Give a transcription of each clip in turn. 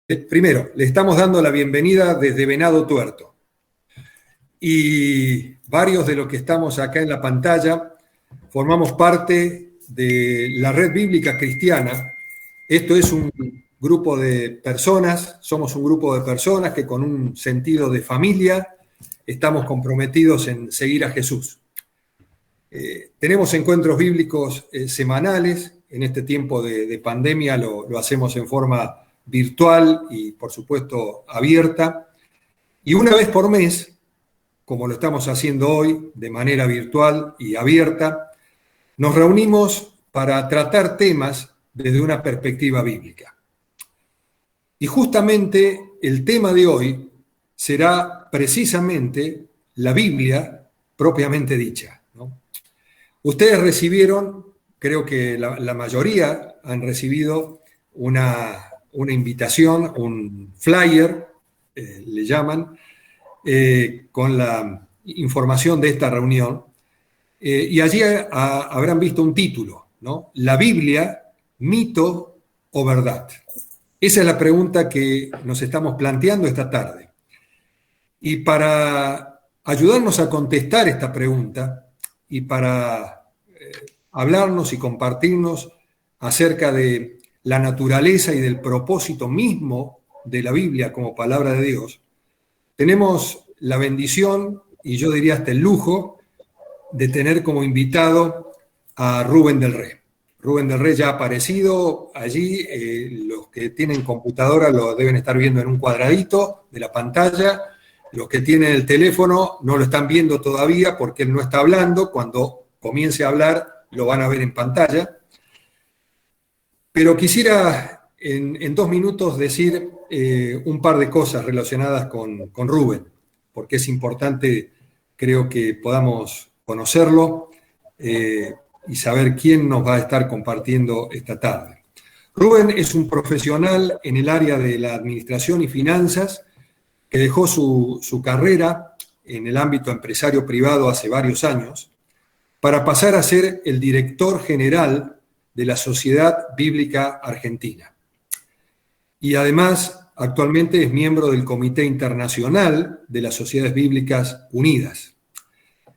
Primero, le estamos dando la bienvenida desde Venado Tuerto. Y varios de los que estamos acá en la pantalla formamos parte de la Red Bíblica Cristiana. Esto es un grupo de personas, somos un grupo de personas que con un sentido de familia estamos comprometidos en seguir a Jesús. Tenemos encuentros bíblicos semanales. En este tiempo de pandemia lo hacemos en forma virtual y, por supuesto, abierta. Y una vez por mes, como lo estamos haciendo hoy, de manera virtual y abierta, nos reunimos para tratar temas desde una perspectiva bíblica. Y justamente el tema de hoy será precisamente la Biblia propiamente dicha, ¿no? Ustedes recibieron, creo que la mayoría han recibido una invitación, un flyer, le llaman, con la información de esta reunión. Y allí habrán visto un título, ¿no? La Biblia, mito o verdad. Esa es la pregunta que nos estamos planteando esta tarde. Y para ayudarnos a contestar esta pregunta y para hablarnos y compartirnos acerca de la naturaleza y del propósito mismo de la Biblia como palabra de Dios, tenemos la bendición, y yo diría hasta el lujo, de tener como invitado a Rubén del Rey. Rubén del Rey ya ha aparecido allí, los que tienen computadora lo deben estar viendo en un cuadradito de la pantalla, los que tienen el teléfono no lo están viendo todavía porque él no está hablando. Cuando comience a hablar lo van a ver en pantalla. Pero quisiera en 2 minutos decir un par de cosas relacionadas con Rubén, porque es importante, creo, que podamos conocerlo y saber quién nos va a estar compartiendo esta tarde. Rubén es un profesional en el área de la administración y finanzas que dejó su carrera en el ámbito empresario privado hace varios años para pasar a ser el director general de la Sociedad Bíblica Argentina. Y además, actualmente es miembro del Comité Internacional de las Sociedades Bíblicas Unidas.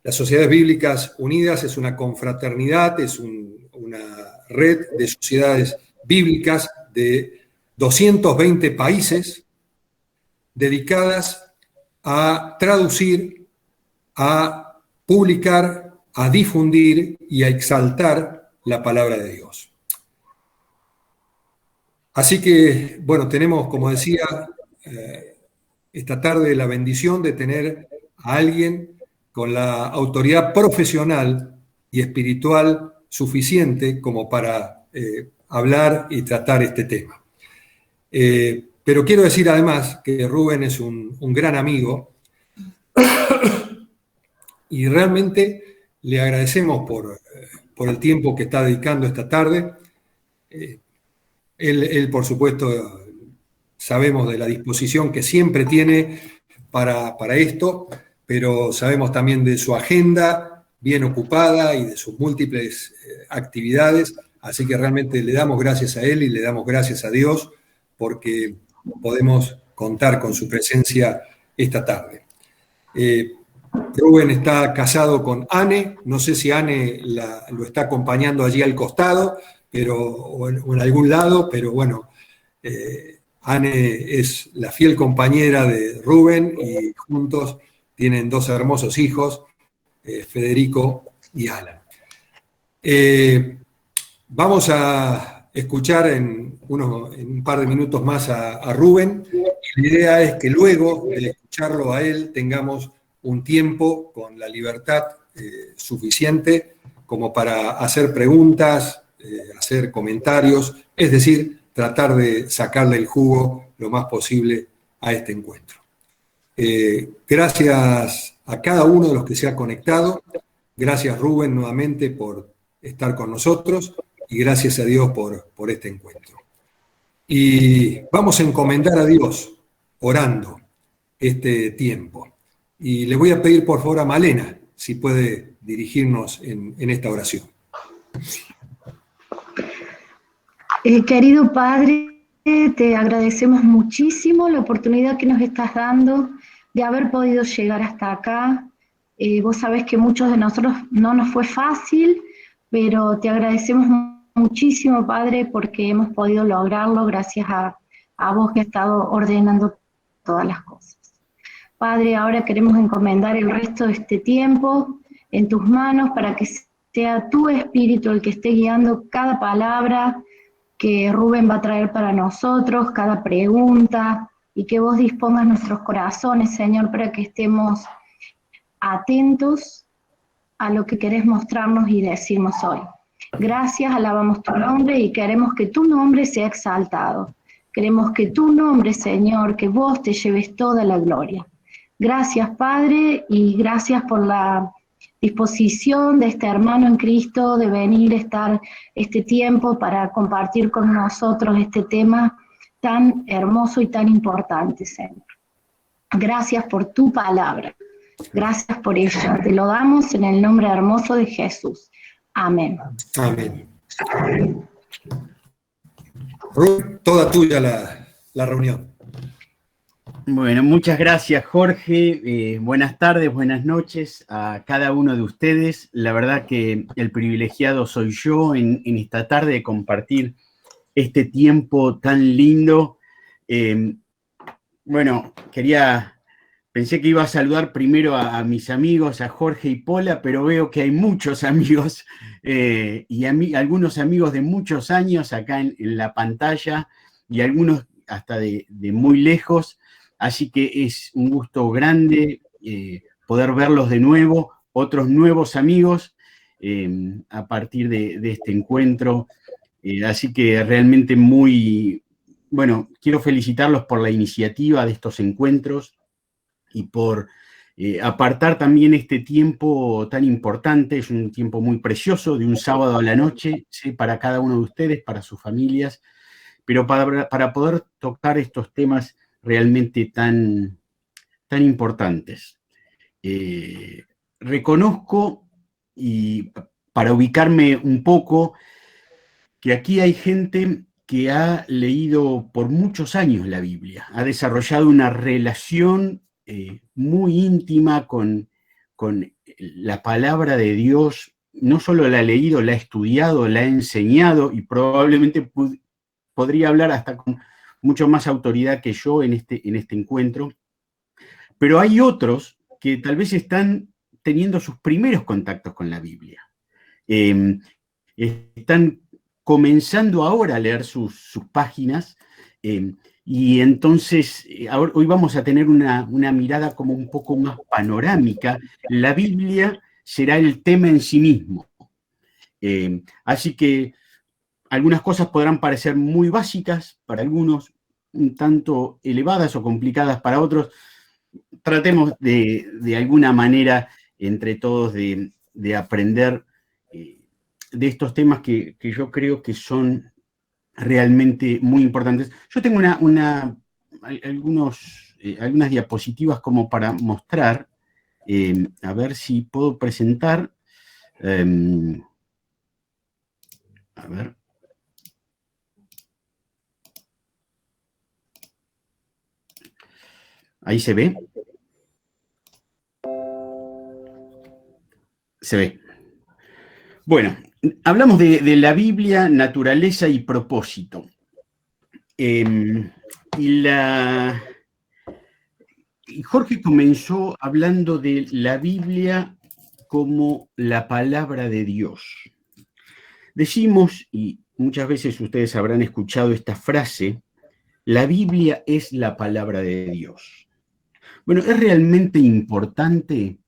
Las Sociedades Bíblicas Unidas es una confraternidad, es una red de sociedades bíblicas de 220 países dedicadas a traducir, a publicar, a difundir y a exaltar la palabra de Dios. Así que, bueno, tenemos, como decía, esta tarde la bendición de tener a alguien con la autoridad profesional y espiritual suficiente como para hablar y tratar este tema. Pero quiero decir además que Rubén es un gran amigo y realmente le agradecemos por el tiempo que está dedicando esta tarde. Él, por supuesto, sabemos de la disposición que siempre tiene para esto, pero sabemos también de su agenda bien ocupada y de sus múltiples actividades, así que realmente le damos gracias a él y le damos gracias a Dios porque podemos contar con su presencia esta tarde. Rubén está casado con Anne, no sé si Anne lo está acompañando allí al costado, o en algún lado, pero bueno, Anne es la fiel compañera de Rubén y juntos tienen 2 hermosos hijos, Federico y Alan. Vamos a escuchar en un par de minutos más a Rubén. La idea es que luego de escucharlo a él tengamos un tiempo con la libertad suficiente como para hacer preguntas, hacer comentarios, es decir, tratar de sacarle el jugo lo más posible a este encuentro. Gracias a cada uno de los que se ha conectado. Gracias, Rubén, nuevamente por estar con nosotros y gracias a Dios por este encuentro. Y vamos a encomendar a Dios orando este tiempo. Y le voy a pedir por favor a Malena si puede dirigirnos en esta oración. Querido Padre, te agradecemos muchísimo la oportunidad que nos estás dando de haber podido llegar hasta acá. Vos sabés que muchos de nosotros no nos fue fácil, pero te agradecemos muchísimo, Padre, porque hemos podido lograrlo gracias a vos que has estado ordenando todas las cosas. Padre, ahora queremos encomendar el resto de este tiempo en tus manos para que sea tu espíritu el que esté guiando cada palabra que Rubén va a traer para nosotros, cada pregunta, y que vos dispongas nuestros corazones, Señor, para que estemos atentos a lo que querés mostrarnos y decirnos hoy. Gracias, alabamos tu nombre y queremos que tu nombre sea exaltado. Queremos que tu nombre, Señor, que vos te lleves toda la gloria. Gracias, Padre, y gracias por la disposición de este hermano en Cristo de venir a estar este tiempo para compartir con nosotros este tema tan hermoso y tan importante, Señor. Gracias por tu palabra. Gracias por ella. Te lo damos en el nombre hermoso de Jesús. Amén. Amén. Rubén, toda tuya la reunión. Bueno, muchas gracias, Jorge. Buenas tardes, buenas noches a cada uno de ustedes. La verdad que el privilegiado soy yo en esta tarde de compartir este tiempo tan lindo. Bueno, pensé que iba a saludar primero a mis amigos, a Jorge y Pola, pero veo que hay muchos amigos y algunos amigos de muchos años acá en la pantalla y algunos hasta de muy lejos. Así que es un gusto grande poder verlos de nuevo, otros nuevos amigos a partir de este encuentro. Así que realmente quiero felicitarlos por la iniciativa de estos encuentros y por apartar también este tiempo tan importante. Es un tiempo muy precioso de un sábado a la noche, ¿sí? Para cada uno de ustedes, para sus familias, pero para poder tocar estos temas realmente tan importantes. Reconozco, y para ubicarme un poco, que aquí hay gente que ha leído por muchos años la Biblia, ha desarrollado una relación muy íntima con la palabra de Dios. No solo la ha leído, la ha estudiado, la ha enseñado y probablemente podría hablar hasta con mucho más autoridad que yo en este encuentro, pero hay otros que tal vez están teniendo sus primeros contactos con la Biblia. Están comenzando ahora a leer sus páginas y entonces hoy vamos a tener una mirada como un poco más panorámica. La Biblia será el tema en sí mismo. Así que algunas cosas podrán parecer muy básicas para algunos, un tanto elevadas o complicadas para otros. Tratemos de alguna manera entre todos de aprender de estos temas que yo creo que son realmente muy importantes. Yo tengo algunas diapositivas como para mostrar, a ver si puedo presentar. A ver. ¿Ahí se ve? Se ve. Bueno, hablamos de la Biblia, naturaleza y propósito. Y Jorge comenzó hablando de la Biblia como la palabra de Dios. Decimos, y muchas veces ustedes habrán escuchado esta frase, la Biblia es la palabra de Dios. Bueno, ¿es realmente importante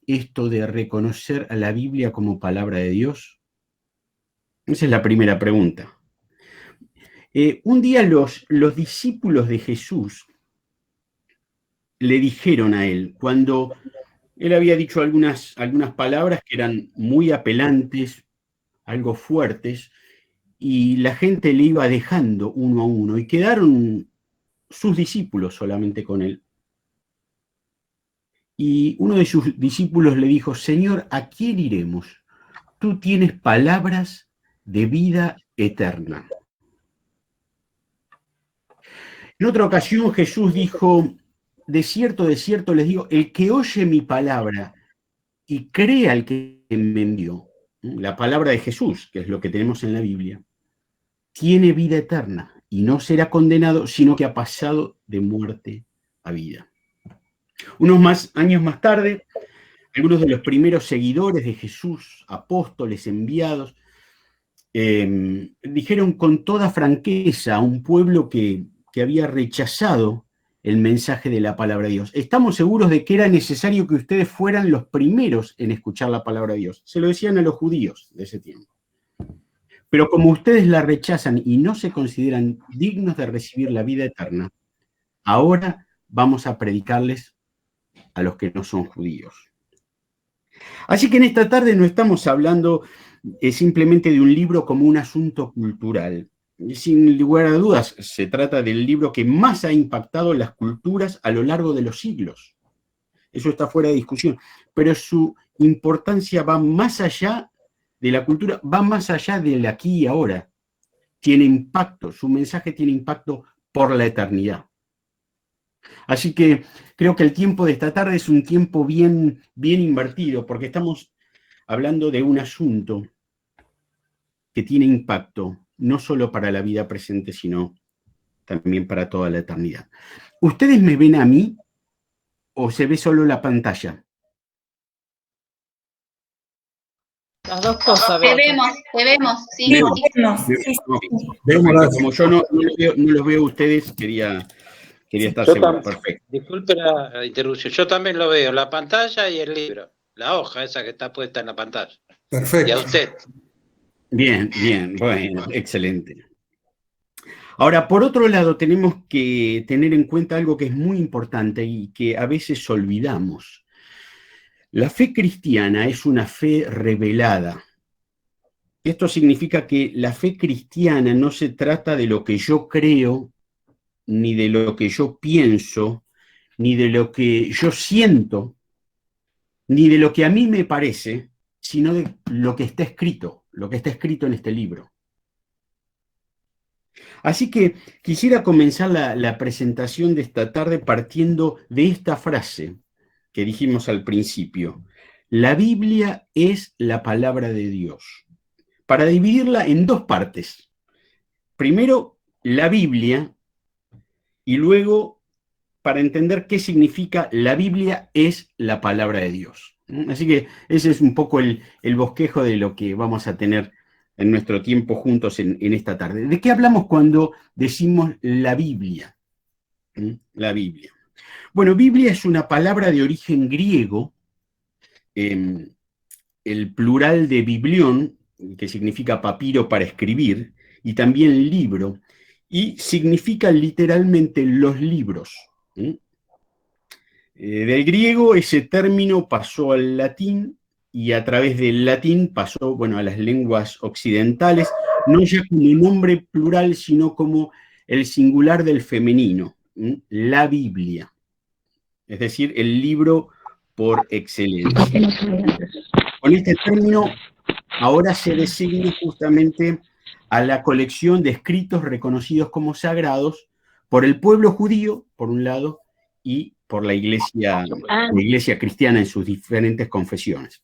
esto de reconocer a la Biblia como palabra de Dios? Esa es la primera pregunta. Un día los discípulos de Jesús le dijeron a él, cuando él había dicho algunas palabras que eran muy apelantes, algo fuertes, y la gente le iba dejando uno a uno, y quedaron sus discípulos solamente con él. Y uno de sus discípulos le dijo, Señor, ¿a quién iremos? Tú tienes palabras de vida eterna. En otra ocasión Jesús dijo, de cierto les digo, el que oye mi palabra y cree al que me envió, la palabra de Jesús, que es lo que tenemos en la Biblia, tiene vida eterna y no será condenado, sino que ha pasado de muerte a vida. Unos años más tarde, algunos de los primeros seguidores de Jesús, apóstoles, enviados, dijeron con toda franqueza a un pueblo que había rechazado el mensaje de la palabra de Dios: estamos seguros de que era necesario que ustedes fueran los primeros en escuchar la palabra de Dios. Se lo decían a los judíos de ese tiempo. Pero como ustedes la rechazan y no se consideran dignos de recibir la vida eterna, ahora vamos a predicarles a los que no son judíos. Así que en esta tarde no estamos hablando simplemente de un libro como un asunto cultural. Sin lugar a dudas, se trata del libro que más ha impactado las culturas a lo largo de los siglos. Eso está fuera de discusión. Pero su importancia va más allá de la cultura, va más allá del aquí y ahora. Tiene impacto, su mensaje tiene impacto por la eternidad. Así que creo que el tiempo de esta tarde es un tiempo bien invertido, porque estamos hablando de un asunto que tiene impacto, no solo para la vida presente, sino también para toda la eternidad. ¿Ustedes me ven a mí o se ve solo la pantalla? Las dos cosas. Te vemos, sí. Como yo no los veo a ustedes, quería estar seguro. Perfecto. Disculpe la interrupción, yo también lo veo, la pantalla y el libro, la hoja esa que está puesta en la pantalla. Perfecto. Y a usted. Bien, bueno, excelente. Ahora, por otro lado, tenemos que tener en cuenta algo que es muy importante y que a veces olvidamos. La fe cristiana es una fe revelada. Esto significa que la fe cristiana no se trata de lo que yo creo, ni de lo que yo pienso, ni de lo que yo siento, ni de lo que a mí me parece, sino de lo que está escrito en este libro. Así que quisiera comenzar la presentación de esta tarde partiendo de esta frase que dijimos al principio: la Biblia es la palabra de Dios. Para dividirla en dos partes. Primero, la Biblia, y luego, para entender qué significa la Biblia es la palabra de Dios. Así que ese es un poco el bosquejo de lo que vamos a tener en nuestro tiempo juntos en esta tarde. ¿De qué hablamos cuando decimos la Biblia? La Biblia. Bueno, Biblia es una palabra de origen griego, el plural de biblión, que significa papiro para escribir, y también libro, y significa literalmente los libros. Del griego ese término pasó al latín, y a través del latín pasó, a las lenguas occidentales, no ya como nombre plural, sino como el singular del femenino, la Biblia. Es decir, el libro por excelencia. Con este término ahora se designa justamente a la colección de escritos reconocidos como sagrados por el pueblo judío, por un lado, y por la iglesia cristiana en sus diferentes confesiones.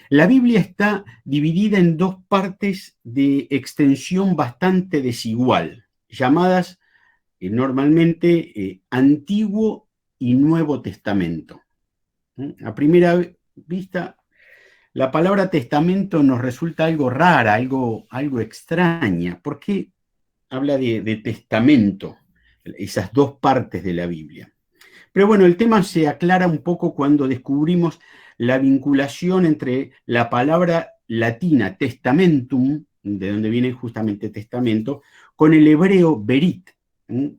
La Biblia está dividida en dos partes de extensión bastante desigual, llamadas normalmente Antiguo y Nuevo Testamento. A primera vista, la palabra testamento nos resulta algo rara, algo extraña. ¿Por qué habla de testamento, esas dos partes de la Biblia? Pero bueno, el tema se aclara un poco cuando descubrimos la vinculación entre la palabra latina testamentum, de donde viene justamente testamento, con el hebreo berit,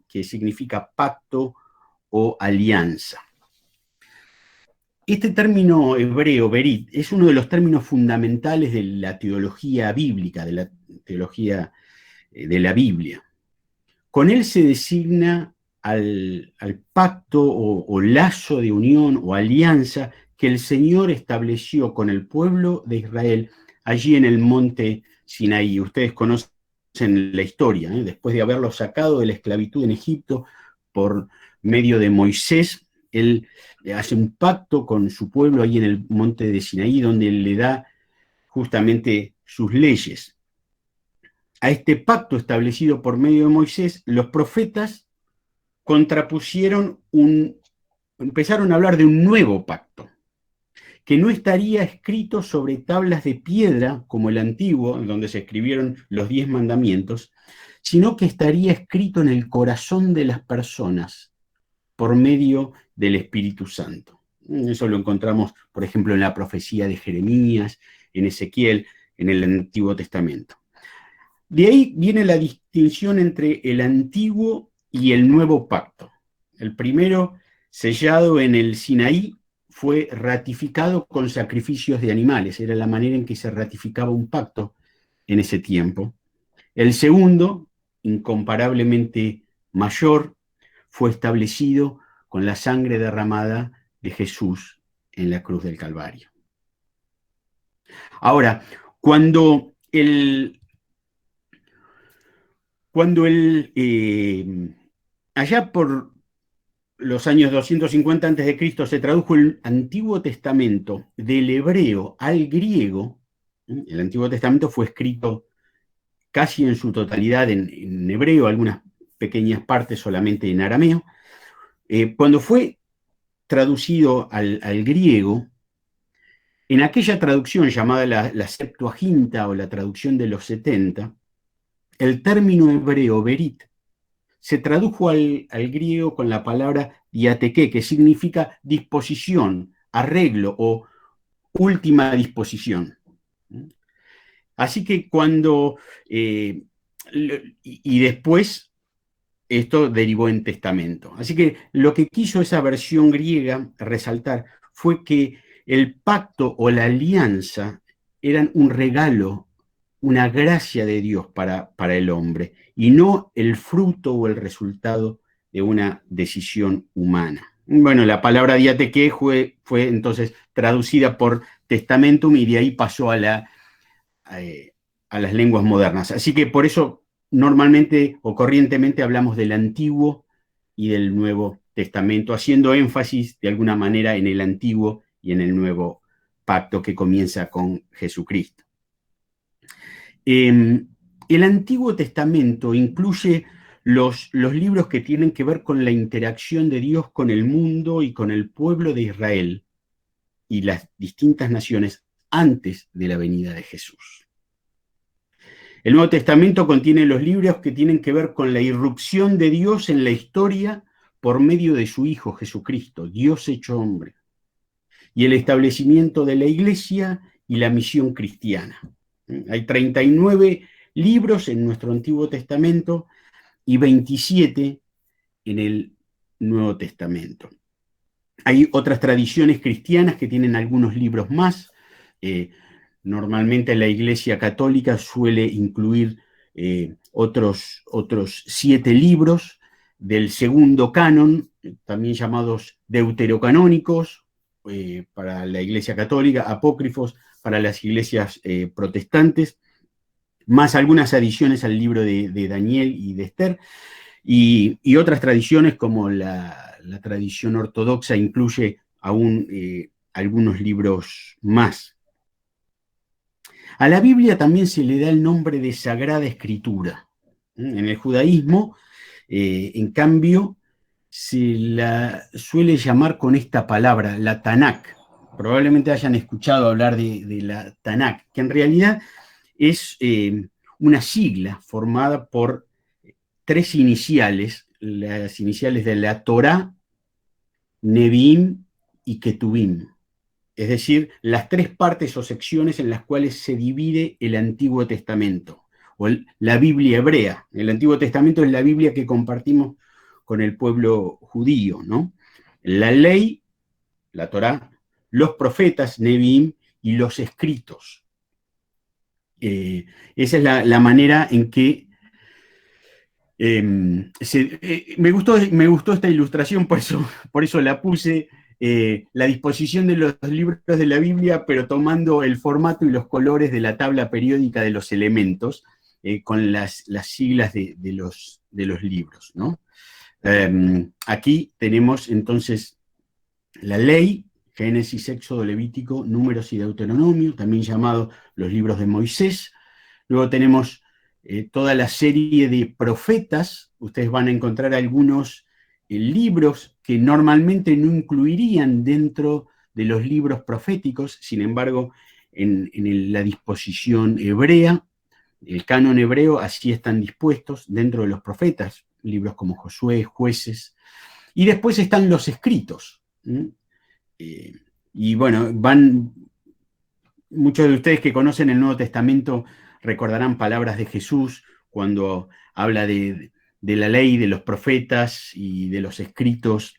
que significa pacto o alianza. Este término hebreo, berit, es uno de los términos fundamentales de la teología bíblica, de la teología de la Biblia. Con él se designa al pacto o lazo de unión o alianza que el Señor estableció con el pueblo de Israel allí en el monte Sinaí. Ustedes conocen en la historia, después de haberlos sacado de la esclavitud en Egipto por medio de Moisés. Él hace un pacto con su pueblo ahí en el monte de Sinaí, donde le da justamente sus leyes. A este pacto establecido por medio de Moisés, los profetas empezaron a hablar de un nuevo pacto, que no estaría escrito sobre tablas de piedra, como el antiguo, donde se escribieron los 10 mandamientos, sino que estaría escrito en el corazón de las personas por medio del Espíritu Santo. Eso lo encontramos, por ejemplo, en la profecía de Jeremías, en Ezequiel, en el Antiguo Testamento. De ahí viene la distinción entre el antiguo y el nuevo pacto. El primero, sellado en el Sinaí, fue ratificado con sacrificios de animales. Era la manera en que se ratificaba un pacto en ese tiempo. El segundo, incomparablemente mayor, fue establecido con la sangre derramada de Jesús en la cruz del Calvario. Ahora, cuando allá por los años 250 a.C. se tradujo el Antiguo Testamento del hebreo al griego, el Antiguo Testamento fue escrito casi en su totalidad en hebreo, algunas pequeñas partes solamente en arameo. Cuando fue traducido al griego, en aquella traducción llamada la Septuaginta o la traducción de los 70, el término hebreo berit se tradujo al griego con la palabra diateké, que significa disposición, arreglo o última disposición. Así que y después esto derivó en testamento. Así que lo que quiso esa versión griega resaltar fue que el pacto o la alianza eran un regalo, una gracia de Dios para el hombre, y no el fruto o el resultado de una decisión humana. Bueno, la palabra diateké fue entonces traducida por testamentum y de ahí pasó a las lenguas modernas. Así que por eso normalmente o corrientemente hablamos del Antiguo y del Nuevo Testamento, haciendo énfasis de alguna manera en el Antiguo y en el Nuevo Pacto que comienza con Jesucristo. El Antiguo Testamento incluye los libros que tienen que ver con la interacción de Dios con el mundo y con el pueblo de Israel y las distintas naciones antes de la venida de Jesús. El Nuevo Testamento contiene los libros que tienen que ver con la irrupción de Dios en la historia por medio de su Hijo Jesucristo, Dios hecho hombre, y el establecimiento de la Iglesia y la misión cristiana. Hay 39 libros en nuestro Antiguo Testamento y 27 en el Nuevo Testamento. Hay otras tradiciones cristianas que tienen algunos libros más. Normalmente la Iglesia Católica suele incluir otros 7 libros del segundo canon, también llamados deuterocanónicos, para la Iglesia Católica, apócrifos para las iglesias protestantes, más algunas adiciones al libro de Daniel y de Esther, y otras tradiciones como la tradición ortodoxa incluye aún algunos libros más. A la Biblia también se le da el nombre de Sagrada Escritura. En el judaísmo, en cambio, se la suele llamar con esta palabra, la Tanakh. Probablemente hayan escuchado hablar de la Tanakh, que en realidad es una sigla formada por 3 iniciales, las iniciales de la Torá, Nevi'im y Ketuvim. Es decir, las 3 partes o secciones en las cuales se divide el Antiguo Testamento, o la Biblia hebrea. El Antiguo Testamento es la Biblia que compartimos con el pueblo judío, ¿no? La ley, la Torá, los profetas, Nevi'im, y los escritos. Esa es la manera en que me gustó esta ilustración, por eso la puse, la disposición de los libros de la Biblia, pero tomando el formato y los colores de la tabla periódica de los elementos, con las siglas de los libros, ¿no? Aquí tenemos entonces la ley, Génesis, Éxodo, Levítico, Números y Deuteronomio, también llamado los libros de Moisés. Luego tenemos toda la serie de profetas. Ustedes van a encontrar algunos libros que normalmente no incluirían dentro de los libros proféticos, sin embargo, en la disposición hebrea, el canon hebreo, así están dispuestos dentro de los profetas, libros como Josué, Jueces, y después están los escritos. Y bueno, muchos de ustedes que conocen el Nuevo Testamento recordarán palabras de Jesús cuando habla de la ley, de los profetas y de los escritos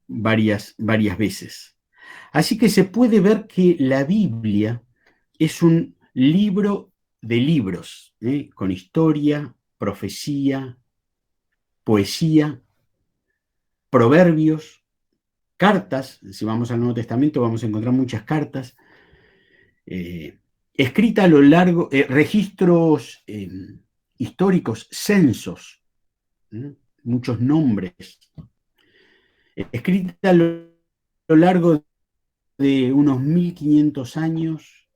varias veces. Así que se puede ver que la Biblia es un libro de libros, con historia, profecía, poesía, proverbios, cartas. Si vamos al Nuevo Testamento vamos a encontrar muchas cartas, escrita a lo largo, registros históricos, censos, muchos nombres, escrita a lo largo de unos 1500 años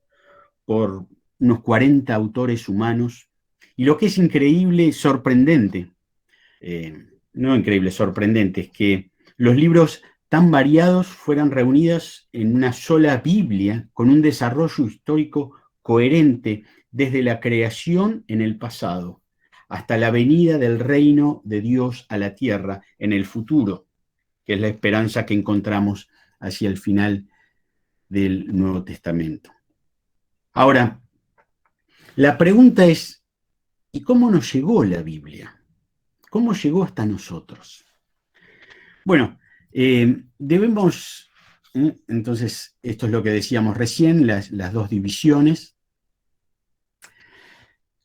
por unos 40 autores humanos. Y lo que es increíble, sorprendente, no increíble, sorprendente, es que los libros tan variados fueran reunidos en una sola Biblia, con un desarrollo histórico coherente desde la creación en el pasado hasta la venida del reino de Dios a la tierra en el futuro, que es la esperanza que encontramos hacia el final del Nuevo Testamento. Ahora, la pregunta es, ¿y cómo nos llegó la Biblia? ¿Cómo llegó hasta nosotros? Bueno, debemos, entonces, esto es lo que decíamos recién, las dos divisiones.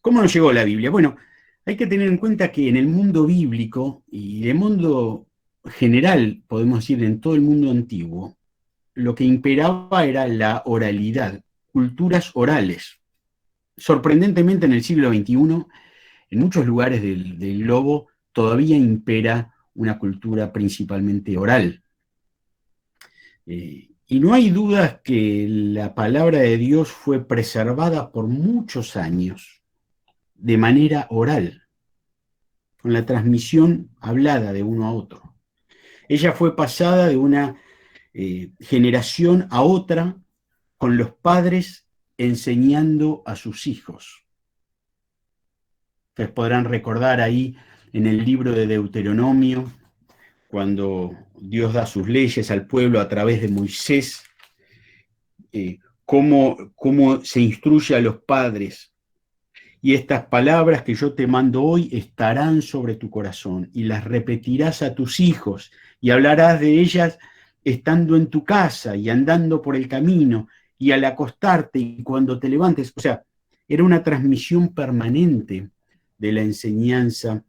¿Cómo nos llegó la Biblia? Bueno, hay que tener en cuenta que en el mundo bíblico y en el mundo general, podemos decir en todo el mundo antiguo, lo que imperaba era la oralidad, culturas orales. Sorprendentemente en el siglo XXI, en muchos lugares del globo todavía impera una cultura principalmente oral. Y no hay dudas que la palabra de Dios fue preservada por muchos años de manera oral, con la transmisión hablada de uno a otro. Ella fue pasada de una generación a otra, con los padres enseñando a sus hijos. Ustedes podrán recordar ahí en el libro de Deuteronomio, cuando Dios da sus leyes al pueblo a través de Moisés, cómo se instruye a los padres. Y estas palabras que yo te mando hoy estarán sobre tu corazón, y las repetirás a tus hijos, y hablarás de ellas estando en tu casa y andando por el camino, y al acostarte y cuando te levantes. O sea, era una transmisión permanente de la enseñanza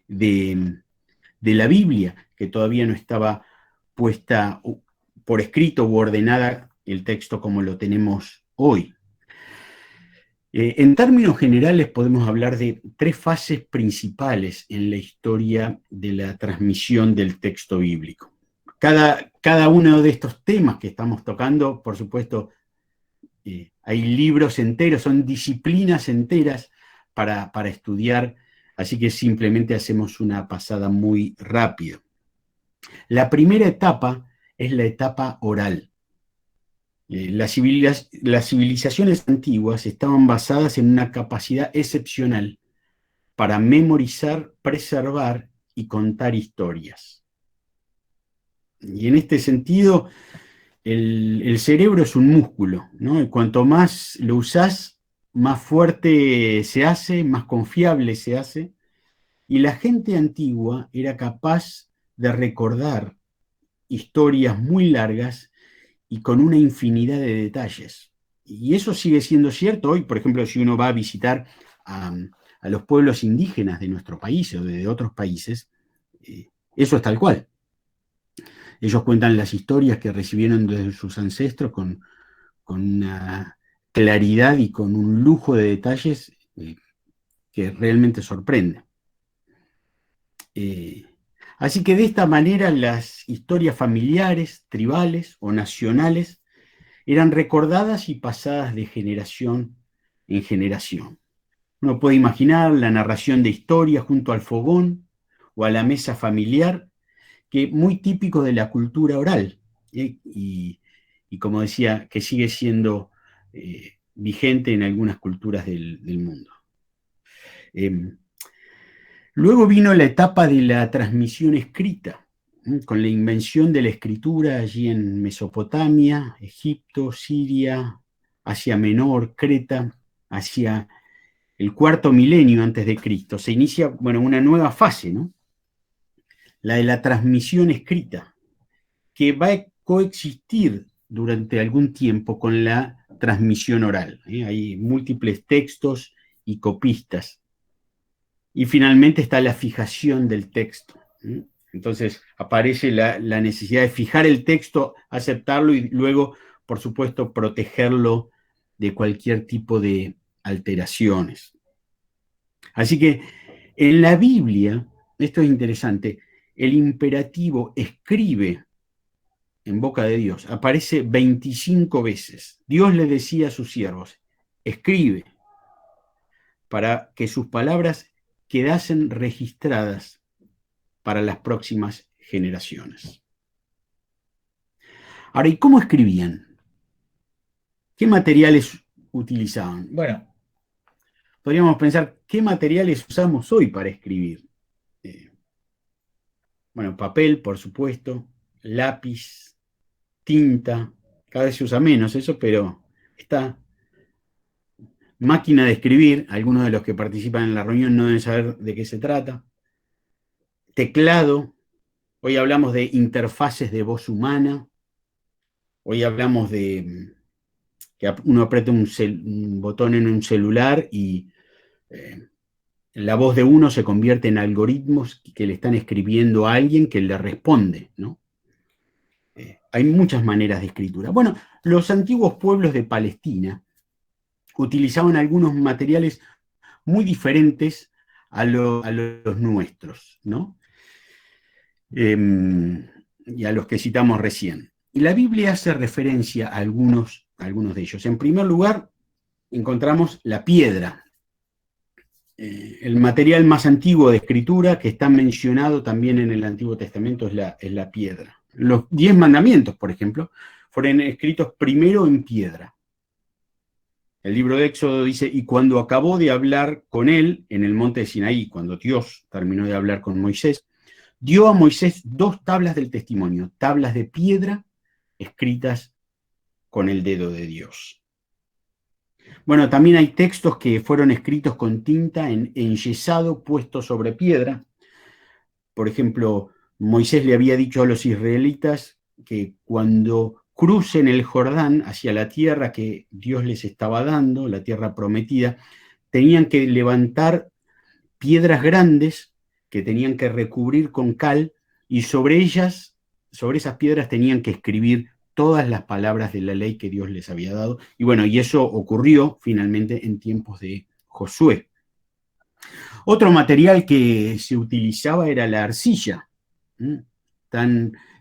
de la Biblia, que todavía no estaba puesta por escrito u ordenada el texto como lo tenemos hoy. En términos generales podemos hablar de tres fases principales en la historia de la transmisión del texto bíblico. Cada uno de estos temas que estamos tocando, por supuesto, hay libros enteros, son disciplinas enteras para estudiar, así que simplemente hacemos una pasada muy rápida. La primera etapa es la etapa oral. Las civilizaciones antiguas estaban basadas en una capacidad excepcional para memorizar, preservar y contar historias. Y en este sentido, el cerebro es un músculo, ¿no? Y cuanto más lo usás, más fuerte se hace, más confiable se hace. Y la gente antigua era capaz de recordar historias muy largas y con una infinidad de detalles. Y eso sigue siendo cierto hoy. Por ejemplo, si uno va a visitar a los pueblos indígenas de nuestro país o de otros países, eso es tal cual. Ellos cuentan las historias que recibieron de sus ancestros con una claridad y con un lujo de detalles que realmente sorprende. Así que de esta manera las historias familiares, tribales o nacionales eran recordadas y pasadas de generación en generación. Uno puede imaginar la narración de historias junto al fogón o a la mesa familiar, que muy típico de la cultura oral, y como decía, que sigue siendo vigente en algunas culturas del mundo. Luego vino la etapa de la transmisión escrita, con la invención de la escritura allí en Mesopotamia, Egipto, Siria, Asia Menor, Creta, hacia el cuarto milenio antes de Cristo. Se inicia, bueno, una nueva fase, ¿no? La de la transmisión escrita, que va a coexistir durante algún tiempo con la transmisión oral. Hay múltiples textos y copistas. Y finalmente está la fijación del texto. Entonces aparece la necesidad de fijar el texto, aceptarlo y luego, por supuesto, protegerlo de cualquier tipo de alteraciones. Así que en la Biblia, esto es interesante, el imperativo escribe en boca de Dios aparece 25 veces. Dios le decía a sus siervos, escribe, para que sus palabras quedasen registradas para las próximas generaciones. Ahora, ¿y cómo escribían? ¿Qué materiales utilizaban? Bueno, podríamos pensar, ¿qué materiales usamos hoy para escribir? Bueno, papel, por supuesto, lápiz, tinta, cada vez se usa menos eso, pero está. Máquina de escribir, algunos de los que participan en la reunión no deben saber de qué se trata. Teclado, hoy hablamos de interfaces de voz humana, hoy hablamos de que uno aprieta un botón en un celular y la voz de uno se convierte en algoritmos que le están escribiendo a alguien que le responde, ¿no? Hay muchas maneras de escritura. Bueno, los antiguos pueblos de Palestina utilizaban algunos materiales muy diferentes a los nuestros, ¿no? Y a los que citamos recién. Y la Biblia hace referencia a algunos de ellos. En primer lugar, encontramos la piedra, el material más antiguo de escritura que está mencionado también en el Antiguo Testamento es la piedra. Los 10 mandamientos, por ejemplo, fueron escritos primero en piedra. El libro de Éxodo dice, y cuando acabó de hablar con él en el monte de Sinaí, cuando Dios terminó de hablar con Moisés, dio a Moisés 2 tablas del testimonio, tablas de piedra escritas con el dedo de Dios. Bueno, también hay textos que fueron escritos con tinta en enyesado puesto sobre piedra. Por ejemplo, Moisés le había dicho a los israelitas que cuando crucen el Jordán hacia la tierra que Dios les estaba dando, la tierra prometida, tenían que levantar piedras grandes que tenían que recubrir con cal y sobre ellas, sobre esas piedras tenían que escribir todas las palabras de la ley que Dios les había dado. Y bueno, y eso ocurrió finalmente en tiempos de Josué. Otro material que se utilizaba era la arcilla.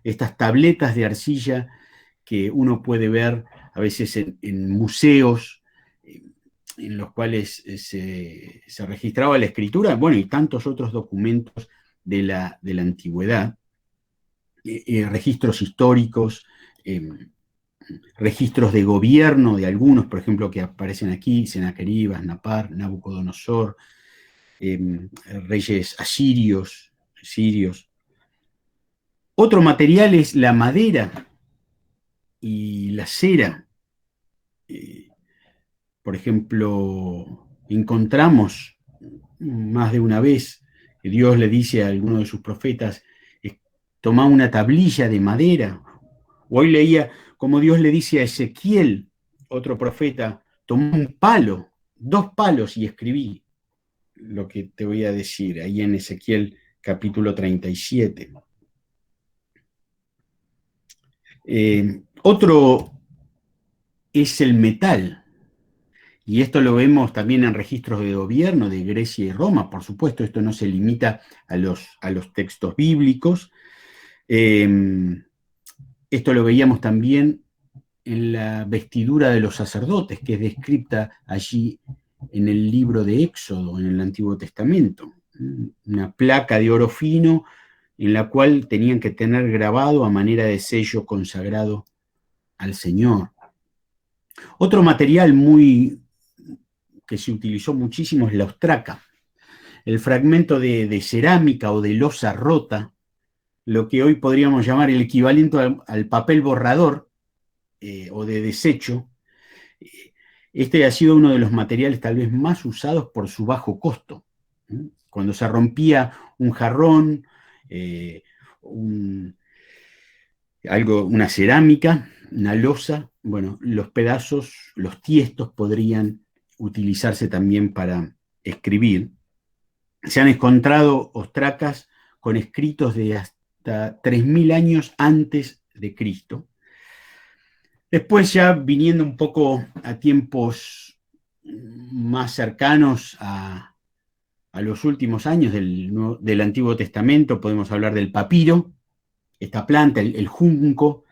Estas tabletas de arcilla que uno puede ver a veces en museos en los cuales se registraba la escritura, bueno, y tantos otros documentos de la antigüedad, registros históricos, registros de gobierno de algunos, por ejemplo, que aparecen aquí, Sennacherib, Napar, Nabucodonosor, reyes asirios, sirios. Otro material es la madera y la cera. Por ejemplo, encontramos más de una vez que Dios le dice a alguno de sus profetas, toma una tablilla de madera. O hoy leía como Dios le dice a Ezequiel, otro profeta, tomó un palo, 2 palos y escribí lo que te voy a decir ahí en Ezequiel capítulo 37. Otro es el metal. Y esto lo vemos también en registros de gobierno de Grecia y Roma. Por supuesto, esto no se limita a los textos bíblicos. Esto lo veíamos también en la vestidura de los sacerdotes, que es descrita allí en el libro de Éxodo, en el Antiguo Testamento. Una placa de oro fino en la cual tenían que tener grabado a manera de sello consagrado al Señor. Otro material que se utilizó muchísimo es la ostraca, el fragmento de cerámica o de loza rota, lo que hoy podríamos llamar el equivalente al papel borrador o de desecho. Este ha sido uno de los materiales tal vez más usados por su bajo costo. Cuando se rompía un jarrón, una cerámica, una loza, bueno, los pedazos, los tiestos podrían utilizarse también para escribir. Se han encontrado ostracas con escritos de hasta 3000 años antes de Cristo. Después, ya viniendo un poco a tiempos más cercanos a los últimos años del Antiguo Testamento, podemos hablar del papiro, esta planta, el junco,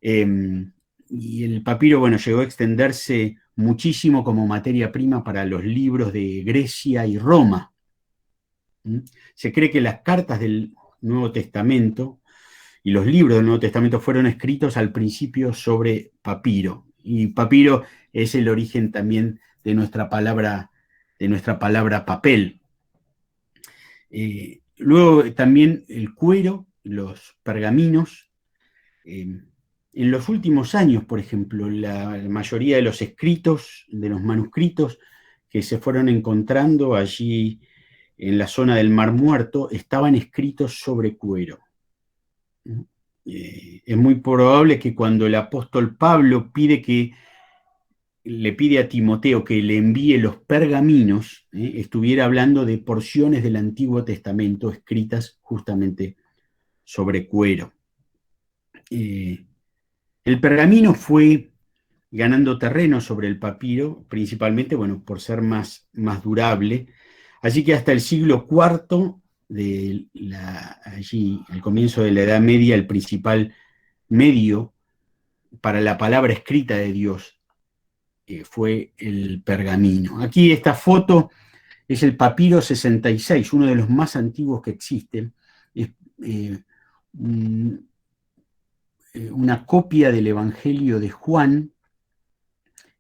y el papiro, bueno, llegó a extenderse muchísimo como materia prima para los libros de Grecia y Roma. Se cree que las cartas del Nuevo Testamento y los libros del Nuevo Testamento fueron escritos al principio sobre papiro, y papiro es el origen también de nuestra palabra papel. Luego también el cuero, los pergaminos. En los últimos años, por ejemplo, la mayoría de los escritos, de los manuscritos que se fueron encontrando allí en la zona del Mar Muerto, estaban escritos sobre cuero. Es muy probable que cuando el apóstol Pablo le pide a Timoteo que le envíe los pergaminos, estuviera hablando de porciones del Antiguo Testamento escritas justamente sobre cuero. El pergamino fue ganando terreno sobre el papiro, principalmente, bueno, por ser más durable. Así que hasta el siglo IV, allí, al comienzo de la Edad Media, el principal medio para la palabra escrita de Dios fue el pergamino. Aquí esta foto es el papiro 66, uno de los más antiguos que existen. Es una copia del Evangelio de Juan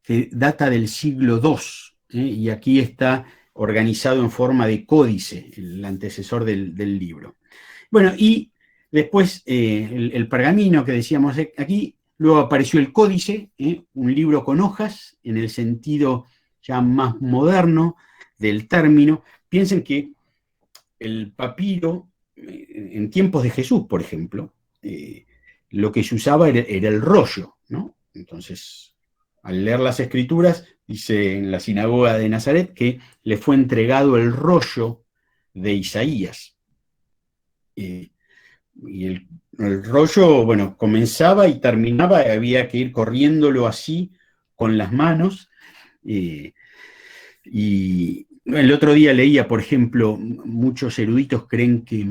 que data del siglo II, y aquí está organizado en forma de códice, el antecesor del libro. Bueno, y después el pergamino que decíamos aquí, luego apareció el códice, un libro con hojas, en el sentido ya más moderno del término. Piensen que el papiro, en tiempos de Jesús, por ejemplo, lo que se usaba era el rollo, ¿no? Entonces, al leer las Escrituras, dice en la sinagoga de Nazaret que le fue entregado el rollo de Isaías. Y el rollo, bueno, comenzaba y terminaba, había que ir corriéndolo así con las manos. Y el otro día leía, por ejemplo, muchos eruditos creen que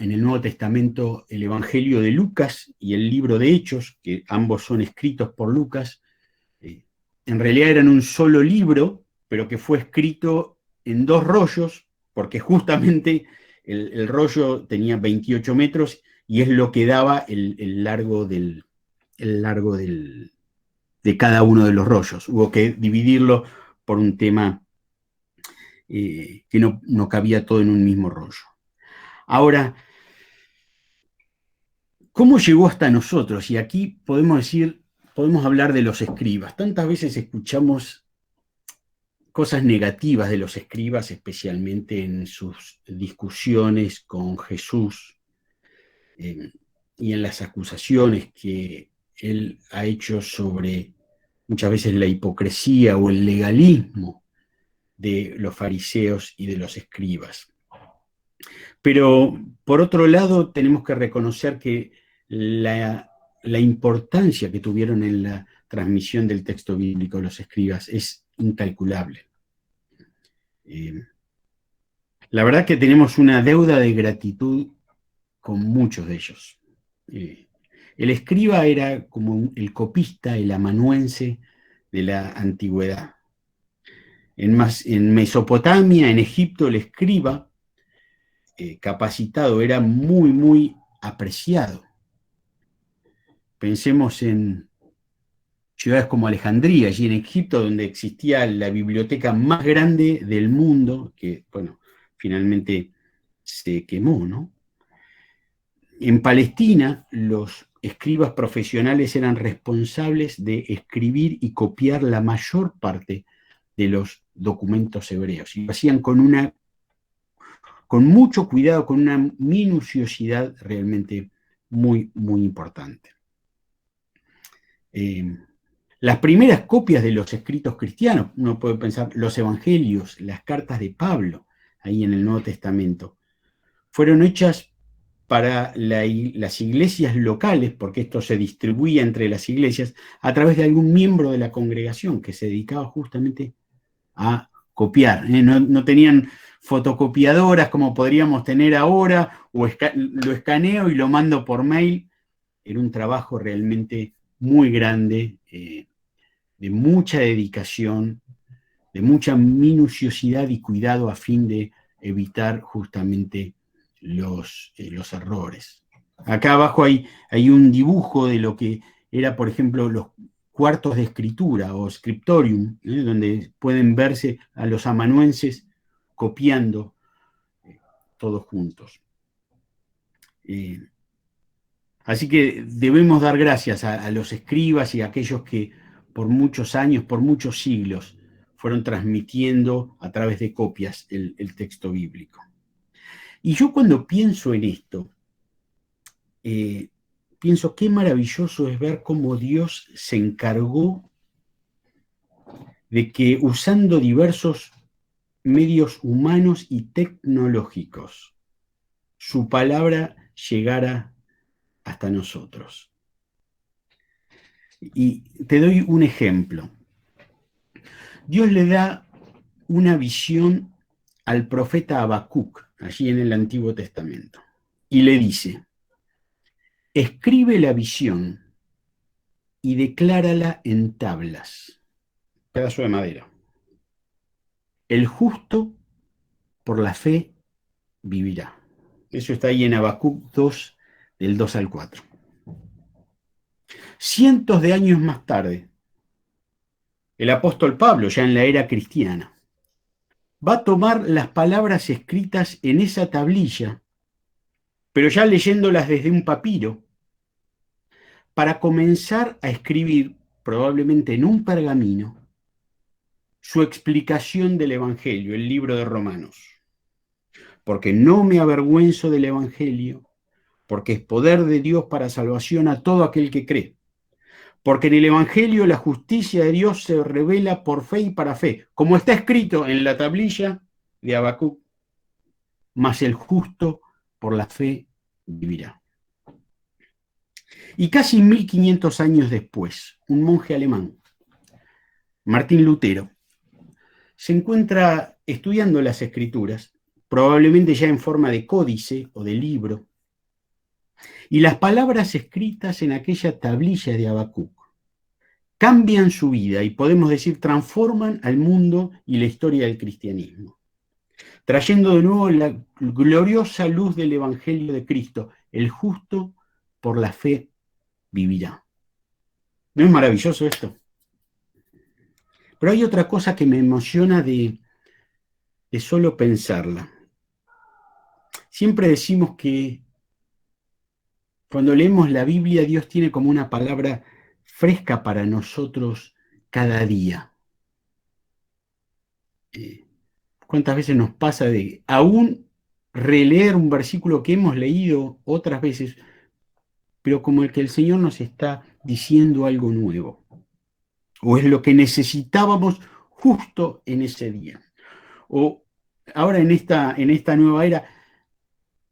en el Nuevo Testamento el Evangelio de Lucas y el libro de Hechos, que ambos son escritos por Lucas, en realidad eran un solo libro, pero que fue escrito en dos rollos, porque justamente el rollo tenía 28 metros y es lo que daba el largo de cada uno de los rollos. Hubo que dividirlo por un tema que no cabía todo en un mismo rollo. Ahora, ¿cómo llegó hasta nosotros? Y aquí podemos hablar de los escribas. Tantas veces escuchamos cosas negativas de los escribas, especialmente en sus discusiones con Jesús y en las acusaciones que él ha hecho sobre muchas veces la hipocresía o el legalismo de los fariseos y de los escribas. Pero, por otro lado, tenemos que reconocer que la importancia que tuvieron en la transmisión del texto bíblico los escribas es incalculable. La verdad que tenemos una deuda de gratitud con muchos de ellos. El escriba era como el copista, el amanuense de la antigüedad. En Mesopotamia, en Egipto, el escriba capacitado era muy, muy apreciado. Pensemos en ciudades como Alejandría, allí en Egipto, donde existía la biblioteca más grande del mundo, que, bueno, finalmente se quemó, ¿no? En Palestina, los escribas profesionales eran responsables de escribir y copiar la mayor parte de los documentos hebreos. Y lo hacían con mucho cuidado, con una minuciosidad realmente muy, muy importante. Las primeras copias de los escritos cristianos, uno puede pensar los evangelios, las cartas de Pablo, ahí en el Nuevo Testamento, fueron hechas para las iglesias locales, porque esto se distribuía entre las iglesias, a través de algún miembro de la congregación que se dedicaba justamente a copiar. No tenían fotocopiadoras como podríamos tener ahora, o lo escaneo y lo mando por mail. Era un trabajo realmente muy grande, de mucha dedicación, de mucha minuciosidad y cuidado a fin de evitar justamente los errores. Acá abajo hay un dibujo de lo que era, por ejemplo, los cuartos de escritura o scriptorium, donde pueden verse a los amanuenses copiando todos juntos. Así que debemos dar gracias a los escribas y a aquellos que por muchos años, por muchos siglos, fueron transmitiendo a través de copias el texto bíblico. Y yo cuando pienso en esto, pienso qué maravilloso es ver cómo Dios se encargó de que usando diversos medios humanos y tecnológicos, su palabra llegara hasta nosotros. Y te doy un ejemplo. Dios le da una visión al profeta Habacuc, allí en el Antiguo Testamento, y le dice: escribe la visión y declárala en tablas, pedazo de madera. El justo por la fe vivirá. Eso está ahí en Habacuc 2, del 2 al 4. Cientos de años más tarde, el apóstol Pablo, ya en la era cristiana, va a tomar las palabras escritas en esa tablilla, pero ya leyéndolas desde un papiro, para comenzar a escribir, probablemente en un pergamino, su explicación del Evangelio, el libro de Romanos. Porque no me avergüenzo del Evangelio, porque es poder de Dios para salvación a todo aquel que cree. Porque en el Evangelio la justicia de Dios se revela por fe y para fe, como está escrito en la tablilla de Habacuc: mas el justo por la fe vivirá. Y casi 1500 años después, un monje alemán, Martín Lutero, se encuentra estudiando las Escrituras, probablemente ya en forma de códice o de libro, y las palabras escritas en aquella tablilla de Habacuc cambian su vida y, podemos decir, transforman al mundo y la historia del cristianismo, trayendo de nuevo la gloriosa luz del Evangelio de Cristo: el justo por la fe vivirá. ¿No es maravilloso esto? Pero hay otra cosa que me emociona de solo pensarla. Siempre decimos que cuando leemos la Biblia, Dios tiene como una palabra fresca para nosotros cada día. ¿Cuántas veces nos pasa de aún releer un versículo que hemos leído otras veces, pero como el que el Señor nos está diciendo algo nuevo? O es lo que necesitábamos justo en ese día. O ahora en esta nueva era,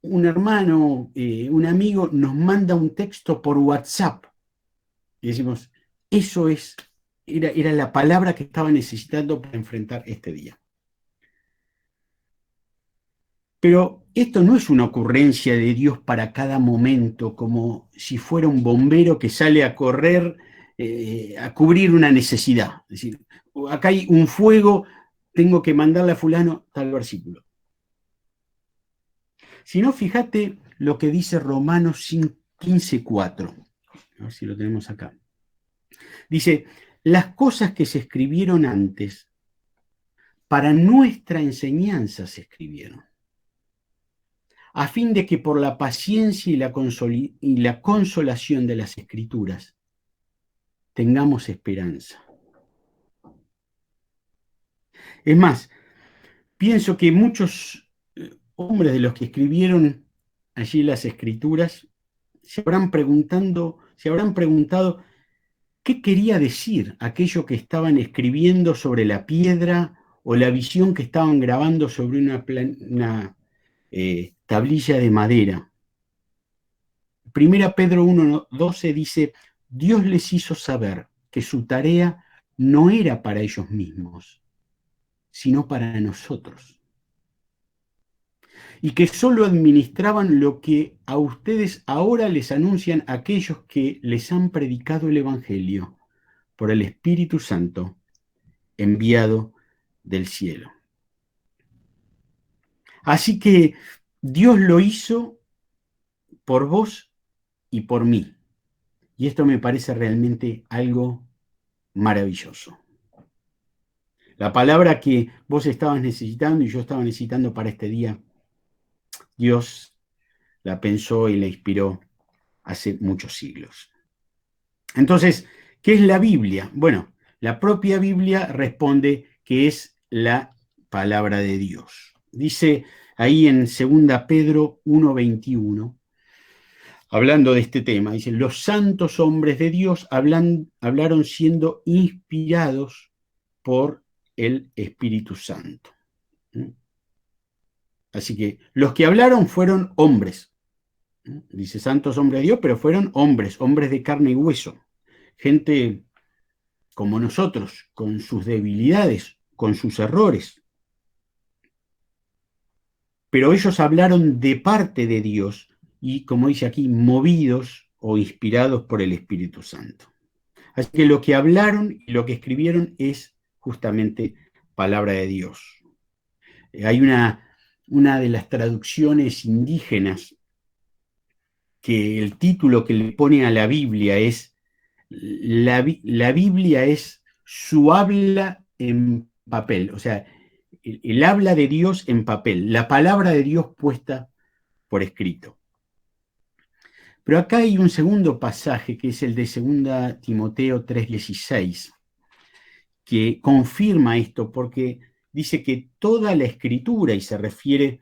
un hermano, un amigo nos manda un texto por WhatsApp y decimos: eso es era la palabra que estaba necesitando para enfrentar este día. Pero esto no es una ocurrencia de Dios para cada momento, como si fuera un bombero que sale a correr, a cubrir una necesidad. Es decir, acá hay un fuego, tengo que mandarle a fulano tal versículo. Si no, fíjate lo que dice Romanos 15:4. A ver si lo tenemos acá. Dice, las cosas que se escribieron antes, para nuestra enseñanza se escribieron, a fin de que por la paciencia y la consolación de las Escrituras tengamos esperanza. Es más, pienso que muchos hombres de los que escribieron allí las Escrituras se habrán preguntado qué quería decir aquello que estaban escribiendo sobre la piedra o la visión que estaban grabando sobre una tablilla de madera. Primera Pedro 1:12 dice, Dios les hizo saber que su tarea no era para ellos mismos, sino para nosotros. Y que solo administraban lo que a ustedes ahora les anuncian aquellos que les han predicado el Evangelio por el Espíritu Santo enviado del cielo. Así que Dios lo hizo por vos y por mí. Y esto me parece realmente algo maravilloso. La palabra que vos estabas necesitando y yo estaba necesitando para este día, Dios la pensó y la inspiró hace muchos siglos. Entonces, ¿qué es la Biblia? Bueno, la propia Biblia responde que es la palabra de Dios. Dice ahí en 2 Pedro 1:21, hablando de este tema, dice, los santos hombres de Dios hablaron siendo inspirados por el Espíritu Santo. Así que los que hablaron fueron hombres. Dice santos hombres de Dios, pero fueron hombres de carne y hueso. Gente como nosotros, con sus debilidades, con sus errores. Pero ellos hablaron de parte de Dios y, como dice aquí, movidos o inspirados por el Espíritu Santo. Así que lo que hablaron y lo que escribieron es justamente palabra de Dios. Hay una de las traducciones indígenas que el título que le pone a la Biblia es la Biblia es su habla en papel, o sea, el habla de Dios en papel, la palabra de Dios puesta por escrito. Pero acá hay un segundo pasaje que es el de 2 Timoteo 3:16, que confirma esto porque dice que toda la escritura, y se refiere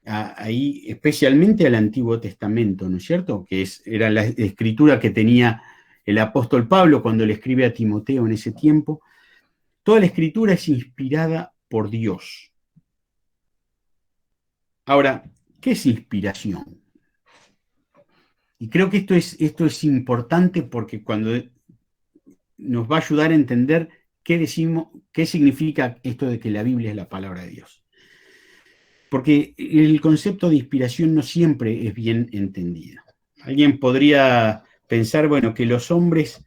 ahí especialmente al Antiguo Testamento, ¿no es cierto? Que era la escritura que tenía el apóstol Pablo cuando le escribe a Timoteo en ese tiempo. Toda la escritura es inspirada por Dios. Ahora, ¿qué es inspiración? Y creo que esto es importante porque cuando nos va a ayudar a entender qué significa esto de que la Biblia es la palabra de Dios. Porque el concepto de inspiración no siempre es bien entendido. Alguien podría pensar, bueno, que los hombres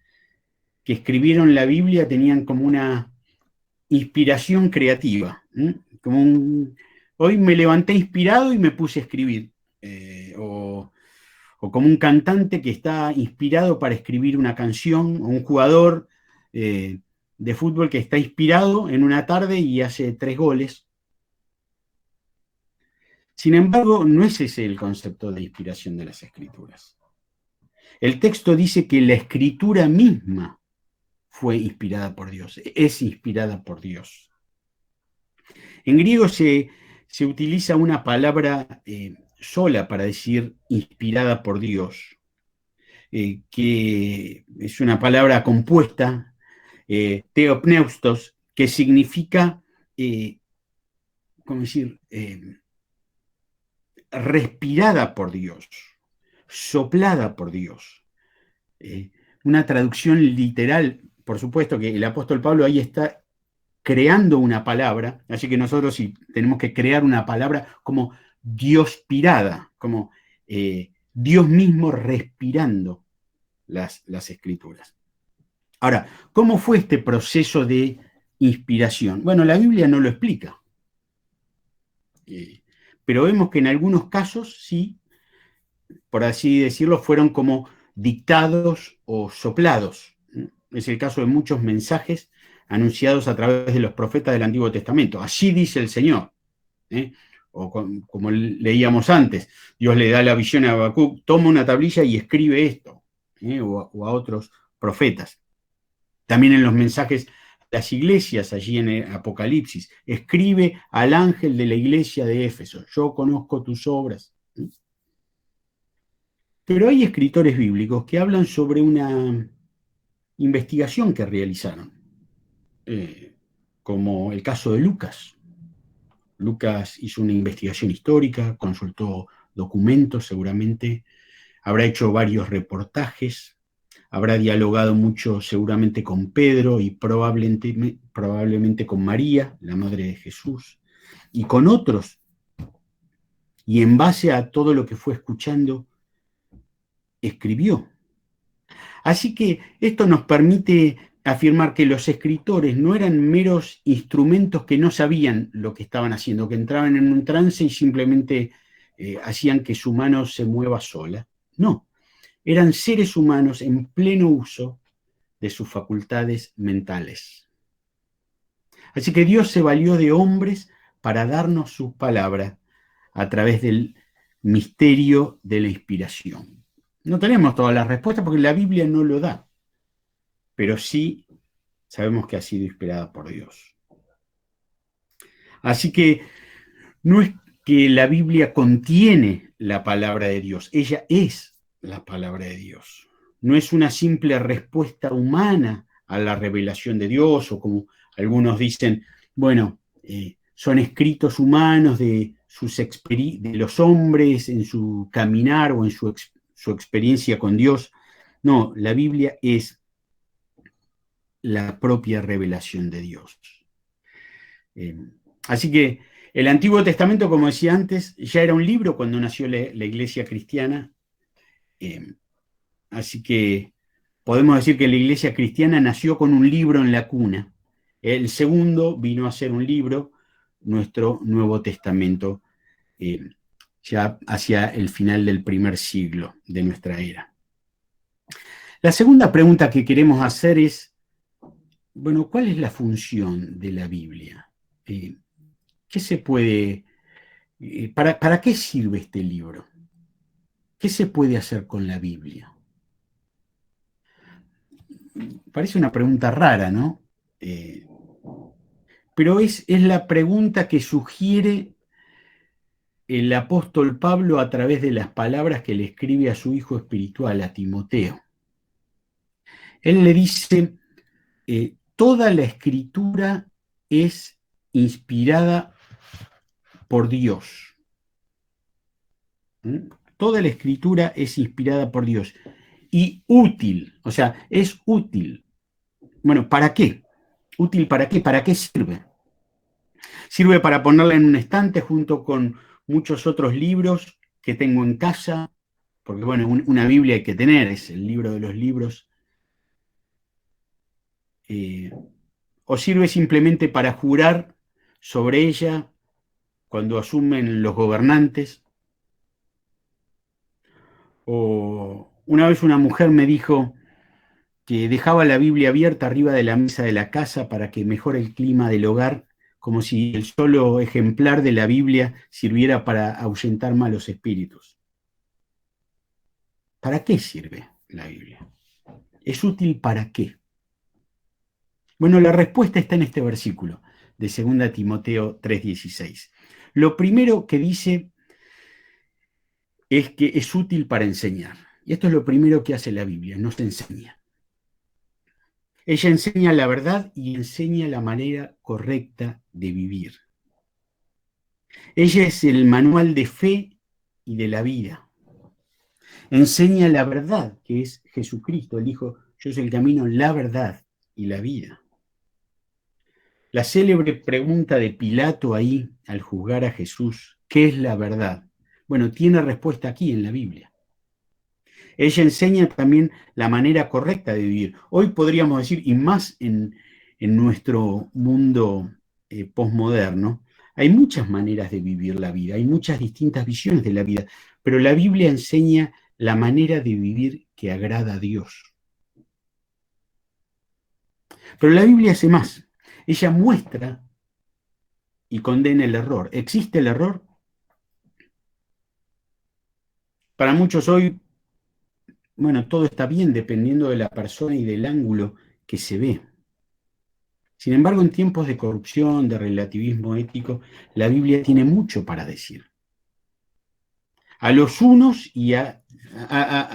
que escribieron la Biblia tenían como una inspiración creativa. Hoy me levanté inspirado y me puse a escribir. O como un cantante que está inspirado para escribir una canción, o un jugador de fútbol que está inspirado en una tarde y hace 3 goles. Sin embargo, no es ese el concepto de inspiración de las Escrituras. El texto dice que la Escritura misma fue inspirada por Dios, es inspirada por Dios. En griego se utiliza una palabra sola para decir inspirada por Dios, que es una palabra compuesta, theopneustos, que significa, ¿cómo decir?, respirada por Dios, soplada por Dios. Una traducción literal por supuesto que el apóstol Pablo ahí está creando una palabra, así que nosotros sí tenemos que crear una palabra como Diospirada, como Dios mismo respirando las escrituras. Ahora, ¿cómo fue este proceso de inspiración? Bueno, la Biblia no lo explica, pero vemos que en algunos casos sí, por así decirlo, fueron como dictados o soplados. Es el caso de muchos mensajes anunciados a través de los profetas del Antiguo Testamento. Así dice el Señor. O como leíamos antes, Dios le da la visión a Habacuc, toma una tablilla y escribe esto, o a otros profetas. También en los mensajes a las iglesias, allí en Apocalipsis, escribe al ángel de la iglesia de Éfeso, yo conozco tus obras. Pero hay escritores bíblicos que hablan sobre una investigación que realizaron, como el caso de Lucas. Lucas hizo una investigación histórica, consultó documentos seguramente, habrá hecho varios reportajes, habrá dialogado mucho seguramente con Pedro y probablemente con María, la madre de Jesús, y con otros. Y en base a todo lo que fue escuchando, escribió. Así que esto nos permite afirmar que los escritores no eran meros instrumentos que no sabían lo que estaban haciendo, que entraban en un trance y simplemente hacían que su mano se mueva sola. No, eran seres humanos en pleno uso de sus facultades mentales. Así que Dios se valió de hombres para darnos su palabra a través del misterio de la inspiración. No tenemos todas las respuestas porque la Biblia no lo da, pero sí sabemos que ha sido inspirada por Dios. Así que no es que la Biblia contiene la palabra de Dios, ella es la palabra de Dios. No es una simple respuesta humana a la revelación de Dios, o como algunos dicen, bueno, son escritos humanos de los hombres en su caminar o en su experiencia con Dios. No, la Biblia es la propia revelación de Dios. Así que el Antiguo Testamento, como decía antes, ya era un libro cuando nació la iglesia cristiana. Así que podemos decir que la iglesia cristiana nació con un libro en la cuna. El segundo vino a ser un libro, nuestro Nuevo Testamento, ya hacia el final del primer siglo de nuestra era. La segunda pregunta que queremos hacer es, bueno, ¿cuál es la función de la Biblia? ¿Qué se puede, para qué sirve este libro? ¿Qué se puede hacer con la Biblia? Parece una pregunta rara, ¿no? Pero es la pregunta que sugiere el apóstol Pablo a través de las palabras que le escribe a su hijo espiritual, a Timoteo. Él le dice, toda la escritura es inspirada por Dios. Toda la escritura es inspirada por Dios. Y útil, o sea, es útil. Bueno, ¿para qué? ¿Útil para qué? ¿Para qué sirve? Sirve para ponerla en un estante junto con muchos otros libros que tengo en casa, porque bueno, una Biblia hay que tener, es el libro de los libros. O sirve simplemente para jurar sobre ella cuando asumen los gobernantes. O una vez una mujer me dijo que dejaba la Biblia abierta arriba de la mesa de la casa para que mejore el clima del hogar, como si el solo ejemplar de la Biblia sirviera para ahuyentar malos espíritus. ¿Para qué sirve la Biblia? ¿Es útil para qué? Bueno, la respuesta está en este versículo de 2 Timoteo 3:16. Lo primero que dice es que es útil para enseñar. Y esto es lo primero que hace la Biblia, nos enseña. Ella enseña la verdad y enseña la manera correcta de vivir. Ella es el manual de fe y de la vida. Enseña la verdad, que es Jesucristo. Él dijo, yo soy el camino, la verdad y la vida. La célebre pregunta de Pilato ahí, al juzgar a Jesús, ¿qué es la verdad? Bueno, tiene respuesta aquí en la Biblia. Ella enseña también la manera correcta de vivir. Hoy podríamos decir, y más en nuestro mundo posmoderno, hay muchas maneras de vivir la vida, hay muchas distintas visiones de la vida, pero la Biblia enseña la manera de vivir que agrada a Dios. Pero la Biblia hace más. Ella muestra y condena el error. ¿Existe el error? Para muchos hoy, bueno, todo está bien dependiendo de la persona y del ángulo que se ve. Sin embargo, en tiempos de corrupción, de relativismo ético, la Biblia tiene mucho para decir. A los unos y a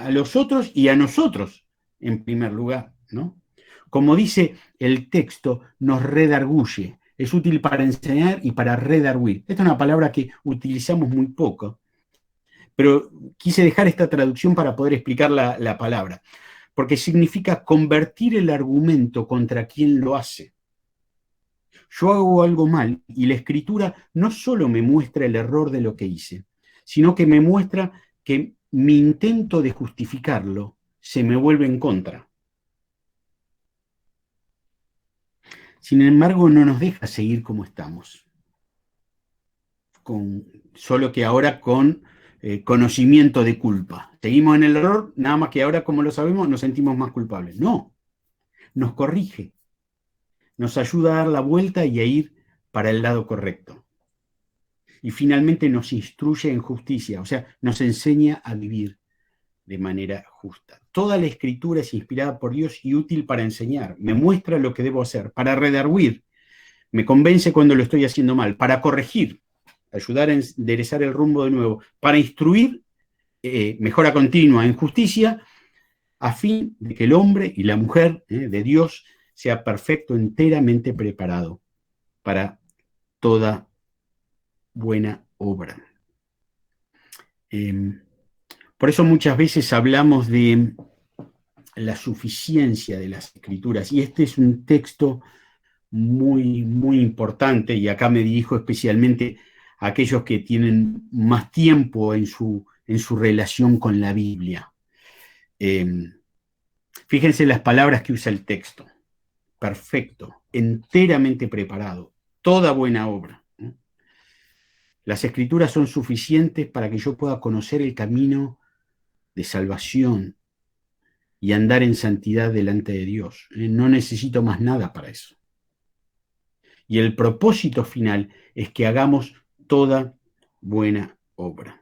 los otros y a nosotros, en primer lugar, ¿no? Como dice el texto, nos redarguye. Es útil para enseñar y para redarguir. Esta es una palabra que utilizamos muy poco, pero quise dejar esta traducción para poder explicar la palabra, porque significa convertir el argumento contra quien lo hace. Yo hago algo mal y la Escritura no solo me muestra el error de lo que hice, sino que me muestra que mi intento de justificarlo se me vuelve en contra. Sin embargo, no nos deja seguir como estamos, solo que ahora con conocimiento de culpa. Seguimos en el error, nada más que ahora, como lo sabemos, nos sentimos más culpables. No, nos corrige, nos ayuda a dar la vuelta y a ir para el lado correcto. Y finalmente nos instruye en justicia, o sea, nos enseña a vivir de manera justa. Toda la Escritura es inspirada por Dios y útil para enseñar. Me muestra lo que debo hacer, para redarguir. Me convence cuando lo estoy haciendo mal, para corregir, ayudar a enderezar el rumbo de nuevo, para instruir, mejora continua en justicia, a fin de que el hombre y la mujer de Dios sea perfecto, enteramente preparado para toda buena obra. Por eso muchas veces hablamos de la suficiencia de las Escrituras, y este es un texto muy, muy importante, y acá me dirijo especialmente a aquellos que tienen más tiempo en su relación con la Biblia. Fíjense las palabras que usa el texto. Perfecto, enteramente preparado, toda buena obra. Las Escrituras son suficientes para que yo pueda conocer el camino de salvación y andar en santidad delante de Dios. No necesito más nada para eso. Y el propósito final es que hagamos toda buena obra.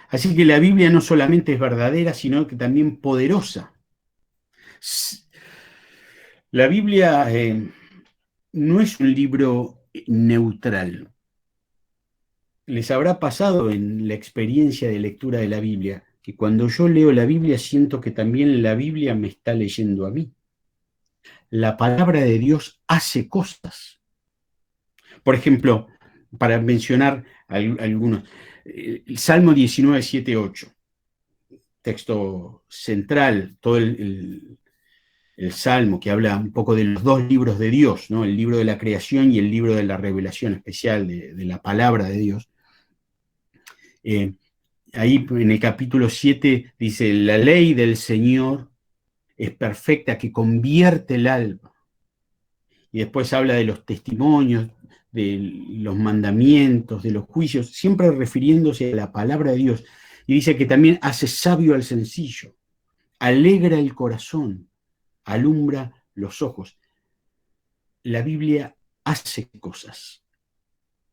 Así que la Biblia no solamente es verdadera, sino que también poderosa. La Biblia no es un libro neutral. Les habrá pasado en la experiencia de lectura de la Biblia que cuando yo leo la Biblia siento que también la Biblia me está leyendo a mí. La palabra de Dios hace cosas. Por ejemplo, para mencionar algunos, el Salmo 19, 7, 8, texto central, todo el Salmo que habla un poco de los dos libros de Dios, ¿no? El libro de la creación y el libro de la revelación especial de la palabra de Dios. Ahí en el capítulo 7 dice, la ley del Señor es perfecta, que convierte el alma. Y después habla de los testimonios, de los mandamientos, de los juicios, siempre refiriéndose a la palabra de Dios. Y dice que también hace sabio al sencillo, alegra el corazón, alumbra los ojos. La Biblia hace cosas.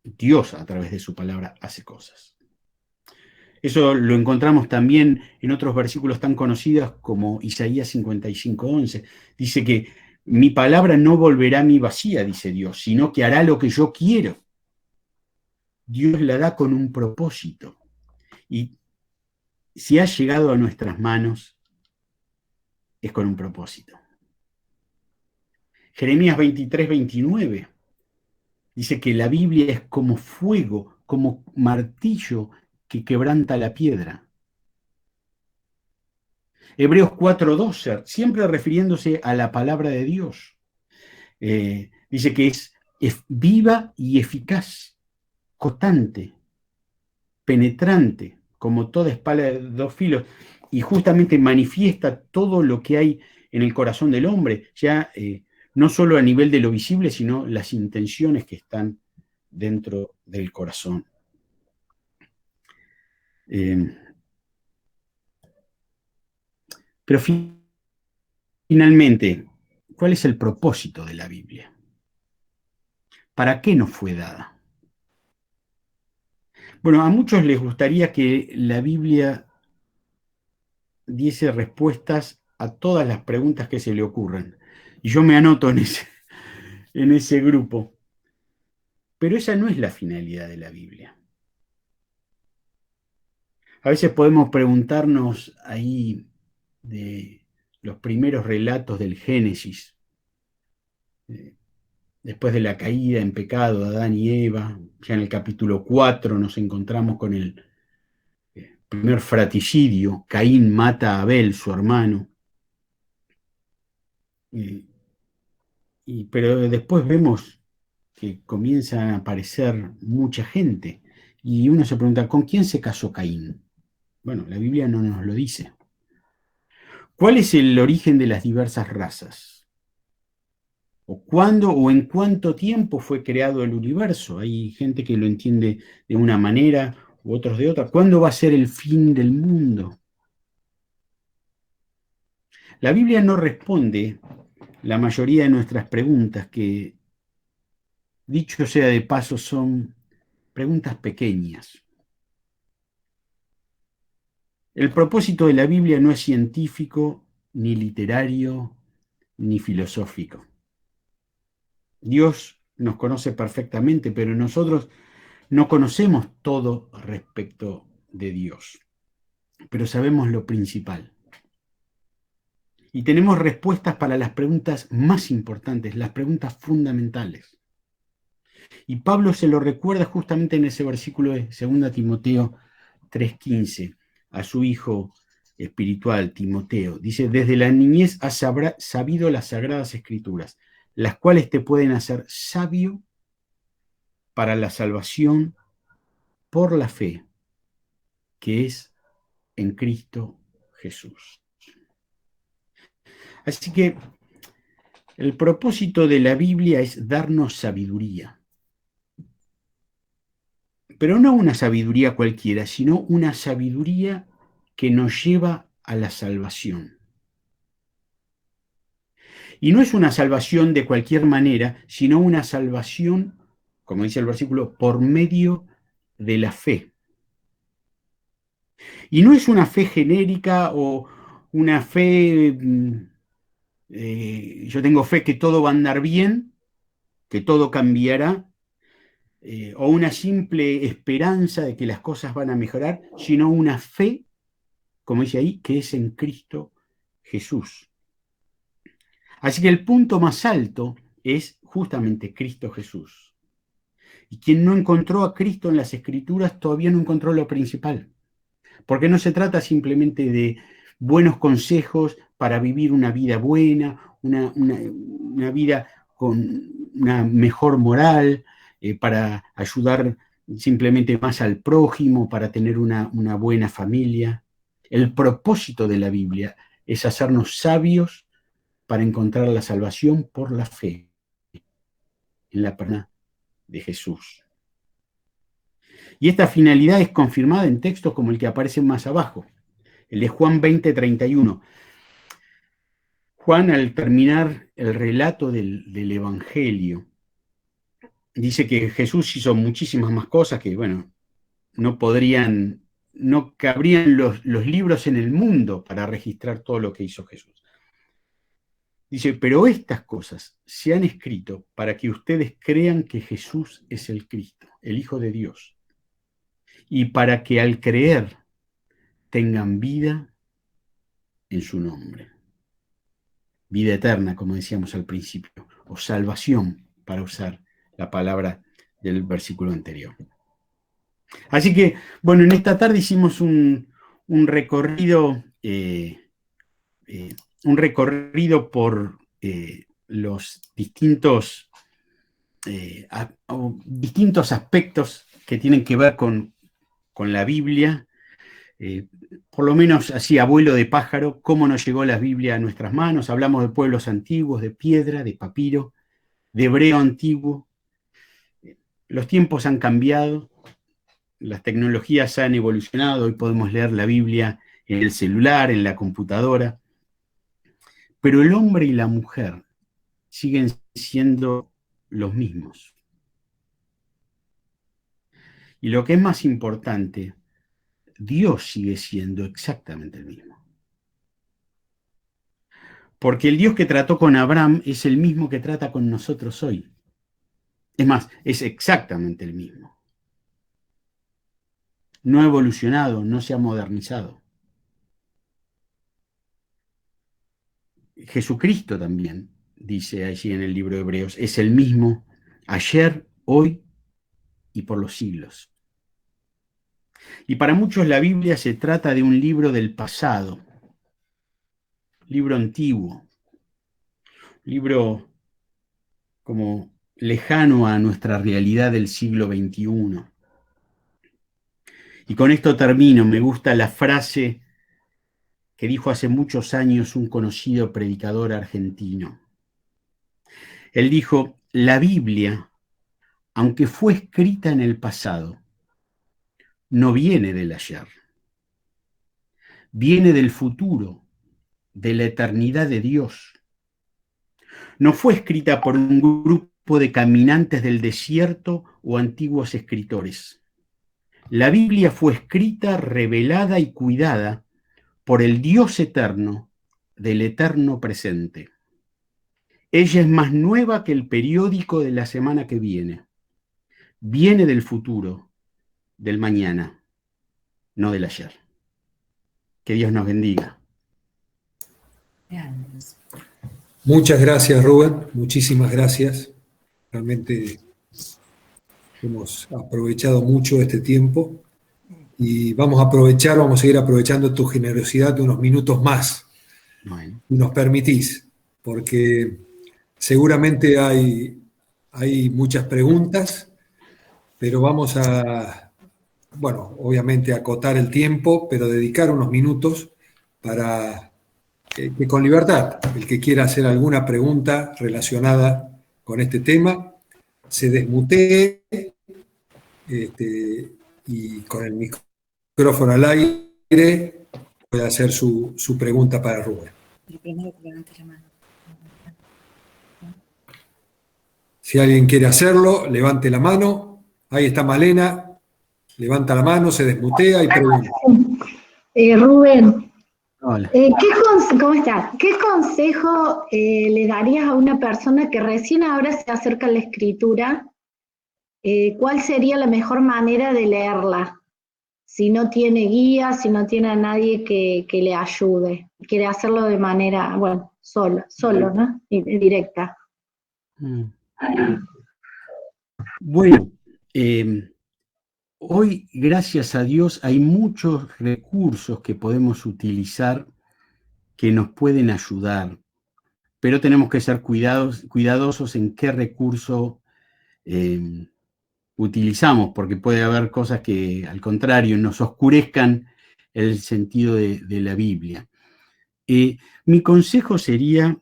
Dios, a través de su palabra, hace cosas. Eso lo encontramos también en otros versículos tan conocidos como Isaías 55:11. Dice que mi palabra no volverá a mí vacía, dice Dios, sino que hará lo que yo quiero. Dios la da con un propósito. Y si ha llegado a nuestras manos, es con un propósito. Jeremías 23:29 dice que la Biblia es como fuego, como martillo que quebranta la piedra. Hebreos 4:12, siempre refiriéndose a la palabra de Dios. Dice que es viva y eficaz, cortante, penetrante, como toda espada de dos filos, y justamente manifiesta todo lo que hay en el corazón del hombre, ya no solo a nivel de lo visible, sino las intenciones que están dentro del corazón. Pero finalmente, ¿cuál es el propósito de la Biblia? ¿Para qué nos fue dada? Bueno, a muchos les gustaría que la Biblia diese respuestas a todas las preguntas que se le ocurran. Y yo me anoto en ese grupo. Pero esa no es la finalidad de la Biblia. A veces podemos preguntarnos ahí de los primeros relatos del Génesis, después de la caída en pecado de Adán y Eva, ya en el capítulo 4 nos encontramos con el primer fratricidio, Caín mata a Abel, su hermano, pero después vemos que comienza a aparecer mucha gente, y uno se pregunta, ¿con quién se casó Caín? Bueno, la Biblia no nos lo dice. ¿Cuál es el origen de las diversas razas? ¿O cuándo o en cuánto tiempo fue creado el universo? Hay gente que lo entiende de una manera u otros de otra. ¿Cuándo va a ser el fin del mundo? La Biblia no responde la mayoría de nuestras preguntas, que, dicho sea de paso, son preguntas pequeñas. El propósito de la Biblia no es científico, ni literario, ni filosófico. Dios nos conoce perfectamente, pero nosotros no conocemos todo respecto de Dios, pero sabemos lo principal. Y tenemos respuestas para las preguntas más importantes, las preguntas fundamentales. Y Pablo se lo recuerda justamente en ese versículo de 2 Timoteo 3:15 a su hijo espiritual, Timoteo. Dice, desde la niñez has sabido las sagradas escrituras, las cuales te pueden hacer sabio para la salvación por la fe, que es en Cristo Jesús. Así que el propósito de la Biblia es darnos sabiduría. Pero no una sabiduría cualquiera, sino una sabiduría que nos lleva a la salvación. Y no es una salvación de cualquier manera, sino una salvación, como dice el versículo, por medio de la fe. Y no es una fe genérica o una fe, yo tengo fe que todo va a andar bien, que todo cambiará, o una simple esperanza de que las cosas van a mejorar, sino una fe, como dice ahí, que es en Cristo Jesús. Así que el punto más alto es justamente Cristo Jesús. Y quien no encontró a Cristo en las Escrituras todavía no encontró lo principal. Porque no se trata simplemente de buenos consejos para vivir una vida buena, una vida con una mejor moral, para ayudar simplemente más al prójimo, para tener una buena familia. El propósito de la Biblia es hacernos sabios para encontrar la salvación por la fe en la persona de Jesús. Y esta finalidad es confirmada en textos como el que aparece más abajo, el de Juan 20:31. Juan, al terminar el relato del Evangelio, dice que Jesús hizo muchísimas más cosas que, bueno, no cabrían los libros en el mundo para registrar todo lo que hizo Jesús. Dice, pero estas cosas se han escrito para que ustedes crean que Jesús es el Cristo, el Hijo de Dios, y para que al creer tengan vida en su nombre. Vida eterna, como decíamos al principio, o salvación, para usar la palabra del versículo anterior. Así que, bueno, en esta tarde hicimos un recorrido un recorrido por los distintos aspectos que tienen que ver con la Biblia, por lo menos así, abuelo de pájaro, cómo nos llegó la Biblia a nuestras manos. Hablamos de pueblos antiguos, de piedra, de papiro, de hebreo antiguo. Los tiempos han cambiado, las tecnologías han evolucionado, hoy podemos leer la Biblia en el celular, en la computadora, pero el hombre y la mujer siguen siendo los mismos. Y lo que es más importante, Dios sigue siendo exactamente el mismo. Porque el Dios que trató con Abraham es el mismo que trata con nosotros hoy. Es más, es exactamente el mismo. No ha evolucionado, no se ha modernizado. Jesucristo también, dice allí en el libro de Hebreos, es el mismo ayer, hoy y por los siglos. Y para muchos la Biblia se trata de un libro del pasado, libro antiguo, libro como lejano a nuestra realidad del siglo XXI. Y con esto termino. Me gusta la frase que dijo hace muchos años un conocido predicador argentino. Él dijo: la Biblia, aunque fue escrita en el pasado, no viene del ayer. Viene del futuro, de la eternidad de Dios. No fue escrita por un grupo de caminantes del desierto o antiguos escritores. La Biblia fue escrita, revelada y cuidada por el Dios eterno del eterno presente. Ella es más nueva que el periódico de la semana que viene. Viene del futuro, del mañana, no del ayer. Que Dios nos bendiga. Muchas gracias, Rubén. Muchísimas gracias. Realmente hemos aprovechado mucho este tiempo y vamos a seguir aprovechando tu generosidad de unos minutos más. Bueno. Si nos permitís, porque seguramente hay muchas preguntas, pero vamos a, bueno, obviamente acotar el tiempo, pero dedicar unos minutos para que con libertad, el que quiera hacer alguna pregunta relacionada con este tema, se desmutee y con el micrófono al aire puede hacer su pregunta para Rubén. Primero que levante la mano. Si alguien quiere hacerlo, levante la mano. Ahí está Malena, levanta la mano, se desmutea y pregunta. Rubén, Hola. ¿cómo estás? ¿Qué consejo le darías a una persona que recién ahora se acerca a la escritura? ¿Cuál sería la mejor manera de leerla? Si no tiene guía, si no tiene a nadie que le ayude. Quiere hacerlo de manera, bueno, solo, ¿no? Directa. Bueno, hoy, gracias a Dios, hay muchos recursos que podemos utilizar que nos pueden ayudar, pero tenemos que ser cuidadosos en qué recurso utilizamos, porque puede haber cosas que, al contrario, nos oscurezcan el sentido de la Biblia. Mi consejo sería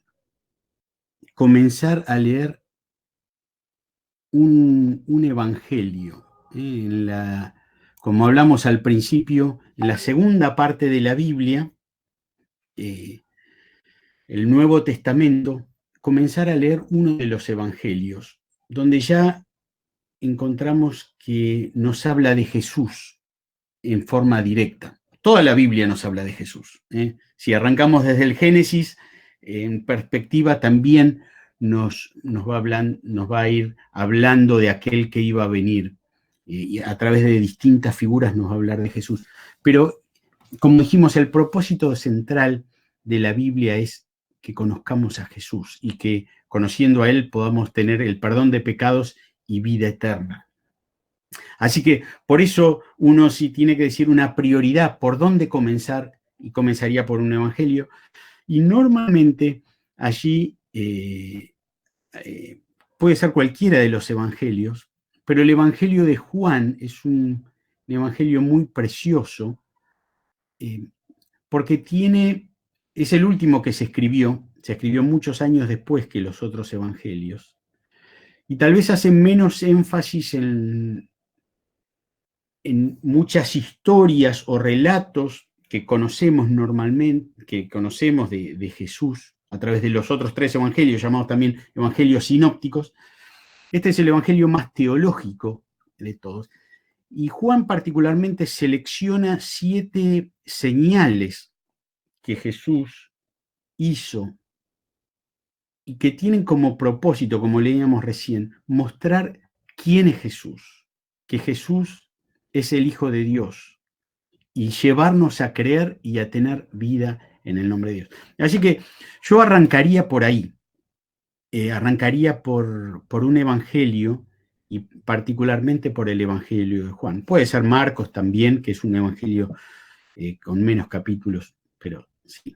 comenzar a leer un evangelio. Como hablamos al principio, en la segunda parte de la Biblia, el Nuevo Testamento, comenzar a leer uno de los evangelios, donde ya encontramos que nos habla de Jesús en forma directa. Toda la Biblia nos habla de Jesús. Si arrancamos desde el Génesis, en perspectiva también nos va a ir hablando de aquel que iba a venir. Y a través de distintas figuras nos va a hablar de Jesús. Pero, como dijimos, el propósito central de la Biblia es que conozcamos a Jesús y que, conociendo a Él, podamos tener el perdón de pecados y vida eterna. Así que, por eso, uno sí tiene que decir una prioridad por dónde comenzar, y comenzaría por un evangelio. Y normalmente allí puede ser cualquiera de los evangelios, pero el evangelio de Juan es un evangelio muy precioso, porque es el último que se escribió muchos años después que los otros evangelios, y tal vez hace menos énfasis en muchas historias o relatos que conocemos normalmente, que conocemos de Jesús a través de los otros 3 evangelios, llamados también evangelios sinópticos. Este es el evangelio más teológico de todos. Y Juan particularmente selecciona 7 señales que Jesús hizo y que tienen como propósito, como leíamos recién, mostrar quién es Jesús, que Jesús es el Hijo de Dios, y llevarnos a creer y a tener vida en el nombre de Dios. Así que yo arrancaría por ahí, arrancaría por un evangelio, y particularmente por el evangelio de Juan. Puede ser Marcos también, que es un evangelio con menos capítulos, pero sí.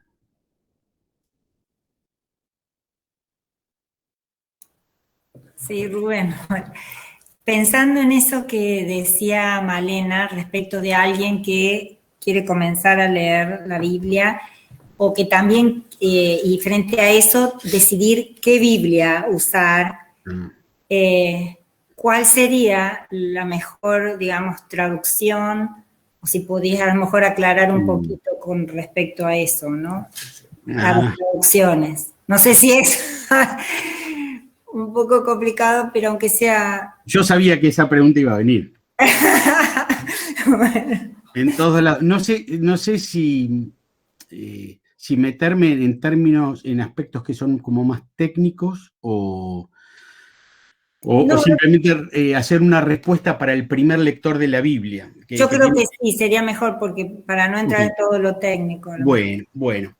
Sí, Rubén. Pensando en eso que decía Malena respecto de alguien que quiere comenzar a leer la Biblia, o que también, y frente a eso, decidir qué Biblia usar, ¿cuál sería la mejor, digamos, traducción? O si podías a lo mejor aclarar un poquito con respecto a eso, ¿no? A las traducciones. No sé si es un poco complicado, pero aunque sea... Yo sabía que esa pregunta iba a venir. Bueno. En todos lados. No sé si meterme en términos, en aspectos que son como más técnicos o simplemente hacer una respuesta para el primer lector de la Biblia. Yo creo que sí, sería mejor, porque para no entrar en todo lo técnico. ¿No? Bueno.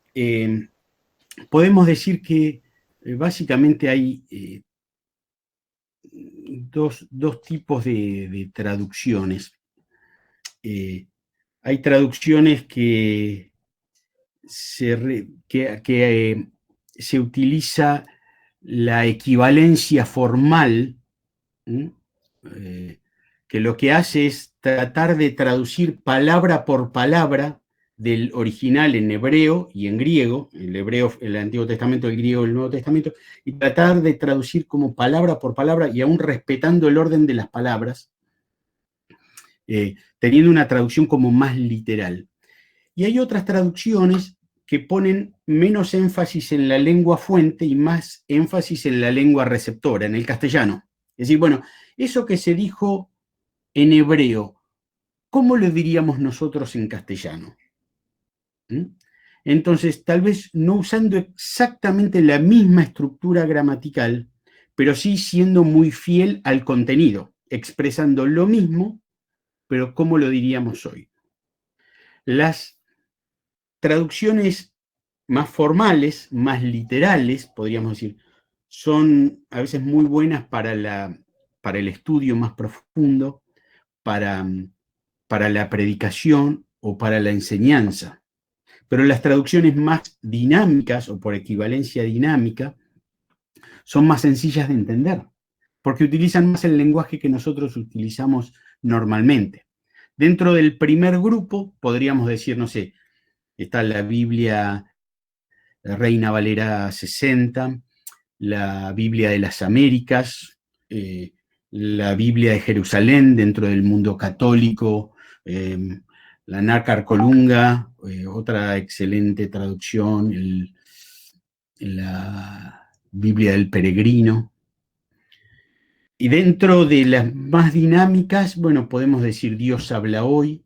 Podemos decir que básicamente hay dos tipos de traducciones. Hay traducciones que se utiliza la equivalencia formal, que lo que hace es tratar de traducir palabra por palabra del original en hebreo y en griego, el hebreo, el Antiguo Testamento, el griego, el Nuevo Testamento, y tratar de traducir como palabra por palabra y aún respetando el orden de las palabras, teniendo una traducción como más literal. Y hay otras traducciones que ponen menos énfasis en la lengua fuente y más énfasis en la lengua receptora, en el castellano. Es decir, bueno, eso que se dijo en hebreo, ¿cómo lo diríamos nosotros en castellano? Entonces, tal vez no usando exactamente la misma estructura gramatical, pero sí siendo muy fiel al contenido, expresando lo mismo, pero ¿cómo lo diríamos hoy? Las traducciones más formales, más literales, podríamos decir, son a veces muy buenas para el estudio más profundo, para la predicación o para la enseñanza. Pero las traducciones más dinámicas o por equivalencia dinámica son más sencillas de entender, porque utilizan más el lenguaje que nosotros utilizamos normalmente. Dentro del primer grupo podríamos decir, no sé, está la Biblia Reina Valera 60, la Biblia de las Américas, la Biblia de Jerusalén dentro del mundo católico, la Nácar Colunga, otra excelente traducción, la Biblia del Peregrino. Y dentro de las más dinámicas, bueno, podemos decir Dios habla hoy,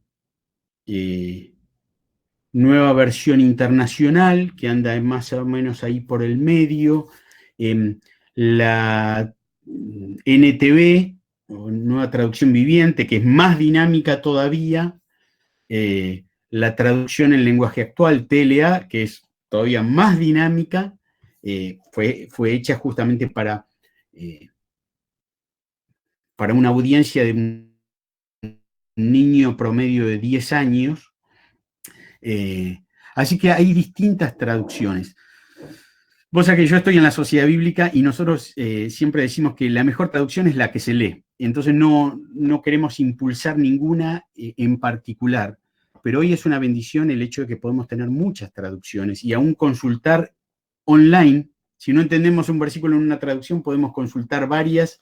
Nueva Versión Internacional, que anda más o menos ahí por el medio, la NTV, o Nueva Traducción Viviente, que es más dinámica todavía, la traducción en lenguaje actual, TLA, que es todavía más dinámica, fue hecha justamente para una audiencia de un niño promedio de 10 años, Así que hay distintas traducciones. Vos sabés que yo estoy en la Sociedad Bíblica y nosotros siempre decimos que la mejor traducción es la que se lee. Entonces no queremos impulsar ninguna en particular, pero hoy es una bendición el hecho de que podemos tener muchas traducciones y aún consultar online. Si no entendemos un versículo en una traducción, podemos consultar varias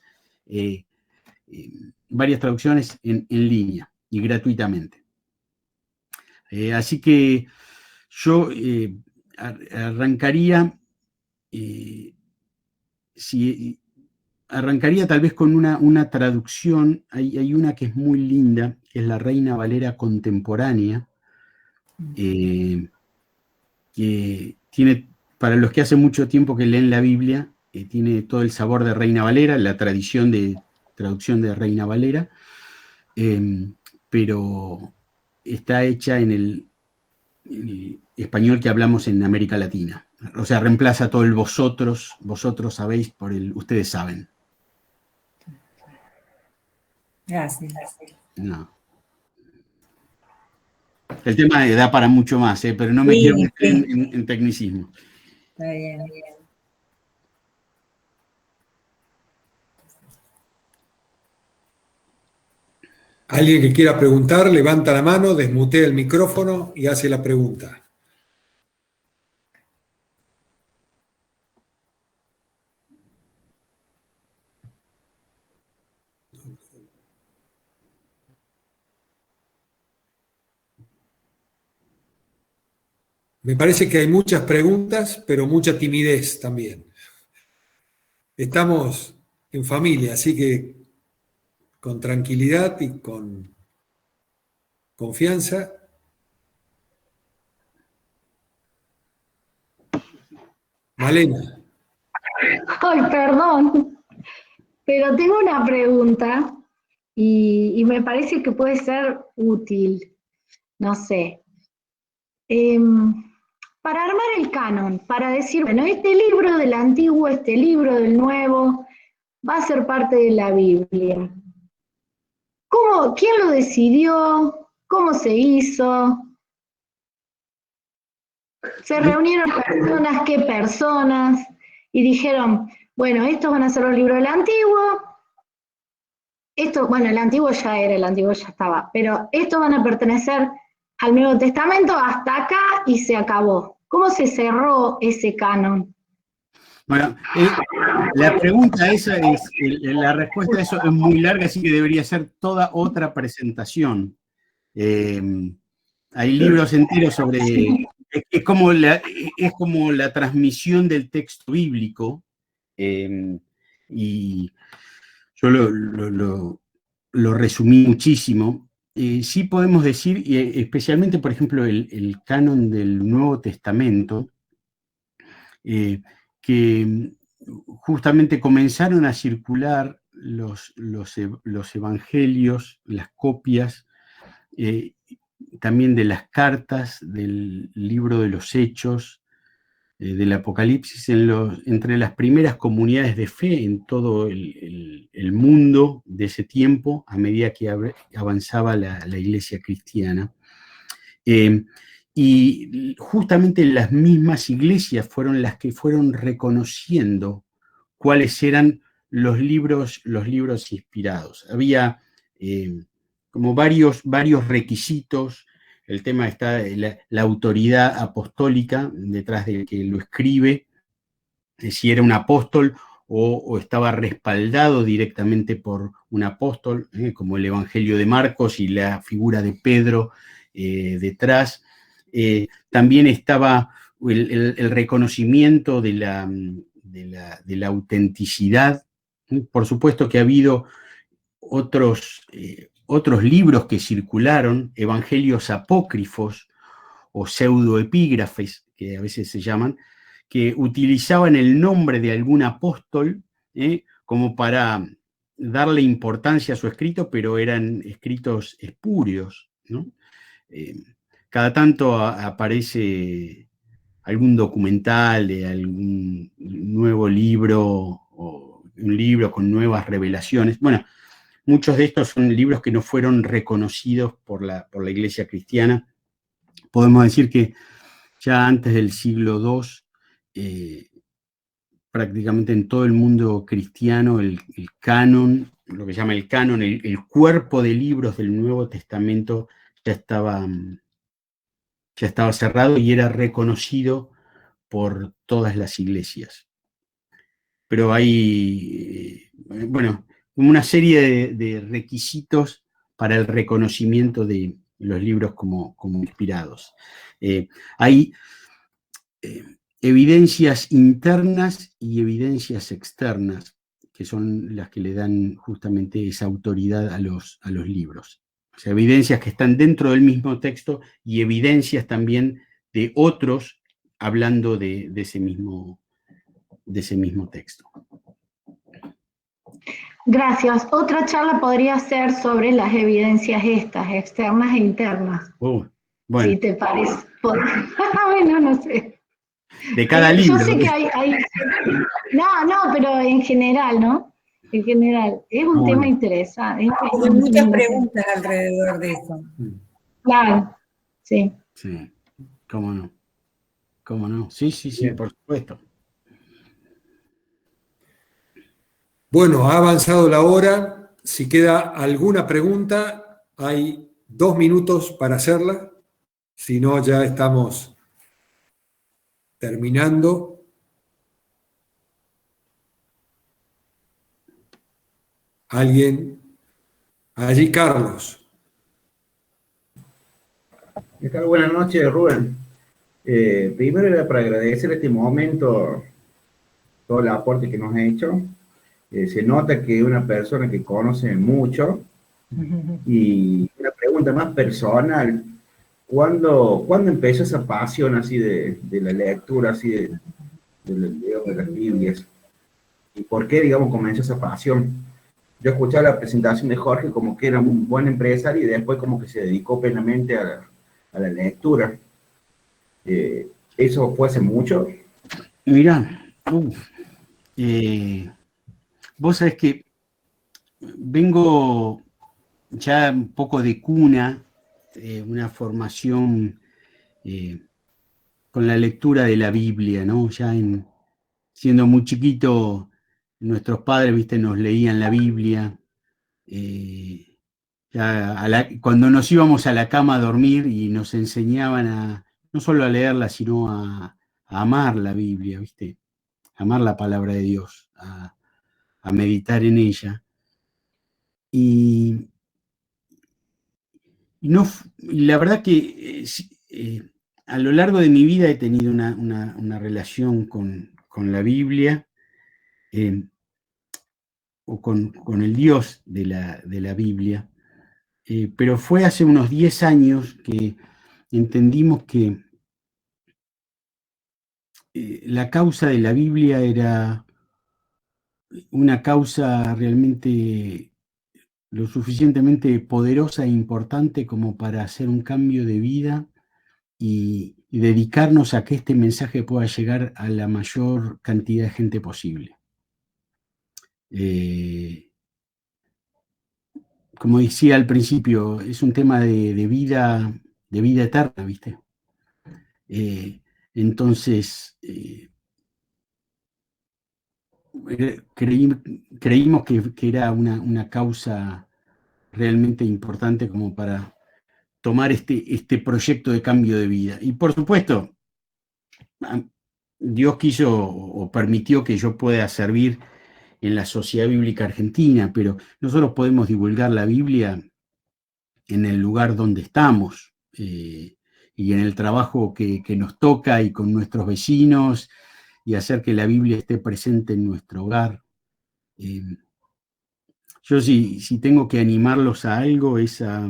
traducciones en línea y gratuitamente. Así que yo arrancaría tal vez con una traducción. Hay una que es muy linda, que es la Reina Valera contemporánea, que tiene, para los que hace mucho tiempo que leen la Biblia, tiene todo el sabor de Reina Valera, la tradición de traducción de Reina Valera, pero está hecha en el español que hablamos en América Latina. O sea, reemplaza todo el vosotros sabéis por el ustedes saben. Gracias. No. El tema da para mucho más, pero no me quiero meter en tecnicismo. Está bien. Alguien que quiera preguntar, levanta la mano, desmutea el micrófono y hace la pregunta. Me parece que hay muchas preguntas, pero mucha timidez también. Estamos en familia, así que con tranquilidad y con confianza. Malena. Ay, perdón, pero tengo una pregunta y me parece que puede ser útil. No sé. Para armar el canon, para decir, bueno, este libro del Antiguo, este libro del Nuevo, va a ser parte de la Biblia. ¿Quién lo decidió? ¿Cómo se hizo? Se reunieron personas, ¿qué personas? Y dijeron, bueno, estos van a ser los libros del Antiguo. Bueno, el Antiguo ya era, el Antiguo ya estaba, pero estos van a pertenecer al Nuevo Testamento hasta acá y se acabó. ¿Cómo se cerró ese canon? Bueno, la pregunta esa la respuesta a eso es muy larga, así que debería ser toda otra presentación. Hay libros enteros sobre... Es como la transmisión del texto bíblico, y yo lo resumí muchísimo. Sí podemos decir, y especialmente, por ejemplo, el canon del Nuevo Testamento, que justamente comenzaron a circular los evangelios, las copias, también de las cartas, del libro de los Hechos, del Apocalipsis, entre las primeras comunidades de fe en todo el mundo de ese tiempo, a medida que avanzaba la iglesia cristiana. Y justamente las mismas iglesias fueron las que fueron reconociendo cuáles eran los libros inspirados. Había como varios requisitos. El tema está la autoridad apostólica detrás del que lo escribe, si era un apóstol o estaba respaldado directamente por un apóstol, como el Evangelio de Marcos y la figura de Pedro detrás. También estaba el reconocimiento de la autenticidad. Por supuesto que ha habido otros libros que circularon, evangelios apócrifos o pseudoepígrafes, que a veces se llaman, que utilizaban el nombre de algún apóstol como para darle importancia a su escrito, pero eran escritos espurios, ¿no? Cada tanto aparece algún documental de algún nuevo libro o un libro con nuevas revelaciones. Bueno, muchos de estos son libros que no fueron reconocidos por la Iglesia cristiana. Podemos decir que ya antes del siglo II, prácticamente en todo el mundo cristiano, el canon, lo que se llama el canon, el cuerpo de libros del Nuevo Testamento ya estaba cerrado y era reconocido por todas las iglesias. Pero hay, bueno, una serie de requisitos para el reconocimiento de los libros como inspirados. Hay evidencias internas y evidencias externas, que son las que le dan justamente esa autoridad a los libros. O sea, evidencias que están dentro del mismo texto y evidencias también de otros hablando de ese mismo texto. Gracias. Otra charla podría ser sobre las evidencias estas, externas e internas. Bueno. Si te parece. Bueno, no sé. De cada libro. Yo sé que hay... No, pero en general, ¿no? En general. Es un tema interesante. Hay muchas preguntas alrededor de eso. Claro, sí. Sí, cómo no. ¿Cómo no? Sí, por supuesto. Bueno, ha avanzado la hora. Si queda alguna pregunta, hay 2 minutos para hacerla. Si no, ya estamos terminando. ¿Alguien? Allí, Carlos. ¿Qué tal? Buenas noches, Rubén. Primero era para agradecer este momento, todo el aporte que nos ha hecho. Se nota que es una persona que conoce mucho. Y una pregunta más personal, ¿cuándo empezó esa pasión así de la lectura, así de las Biblias? ¿Y por qué, digamos, comenzó esa pasión? Yo escuché la presentación de Jorge como que era un buen empresario y después como que se dedicó plenamente a la lectura. ¿Eso fue hace mucho? Mirá, vos sabés que vengo ya un poco de cuna, una formación con la lectura de la Biblia, ¿no? Ya siendo muy chiquito, nuestros padres, viste, nos leían la Biblia. Cuando nos íbamos a la cama a dormir y nos enseñaban no solo a leerla, sino a amar la Biblia, viste, amar la palabra de Dios, a meditar en ella. Y la verdad que a lo largo de mi vida he tenido una relación con la Biblia, o con el Dios de la Biblia, pero fue hace unos 10 años que entendimos que la causa de la Biblia era una causa realmente lo suficientemente poderosa e importante como para hacer un cambio de vida y dedicarnos a que este mensaje pueda llegar a la mayor cantidad de gente posible. Como decía al principio, es un tema de vida eterna, ¿viste? Entonces, creímos que era una causa realmente importante como para tomar este proyecto de cambio de vida. Y por supuesto, Dios quiso o permitió que yo pueda servir en la Sociedad Bíblica Argentina, pero nosotros podemos divulgar la Biblia en el lugar donde estamos, y en el trabajo que nos toca y con nuestros vecinos, y hacer que la Biblia esté presente en nuestro hogar. Yo si tengo que animarlos a algo es a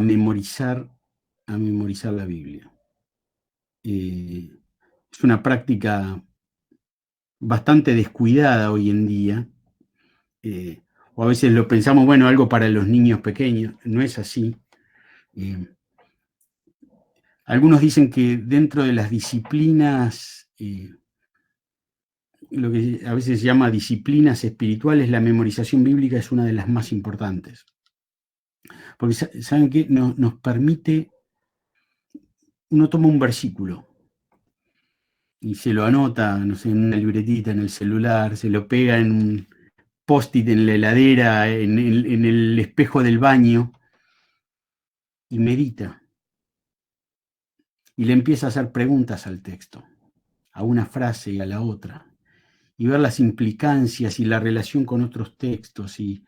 memorizar la Biblia. Es una práctica bastante descuidada hoy en día, o a veces lo pensamos, bueno, algo para los niños pequeños. No es así. Algunos dicen que dentro de las disciplinas, lo que a veces se llama disciplinas espirituales, la memorización bíblica es una de las más importantes. Porque, ¿saben qué? Nos permite uno toma un versículo y se lo anota, no sé, en una libretita, en el celular, se lo pega en un post-it en la heladera, en el espejo del baño, y medita. Y le empieza a hacer preguntas al texto, a una frase y a la otra, y ver las implicancias y la relación con otros textos, y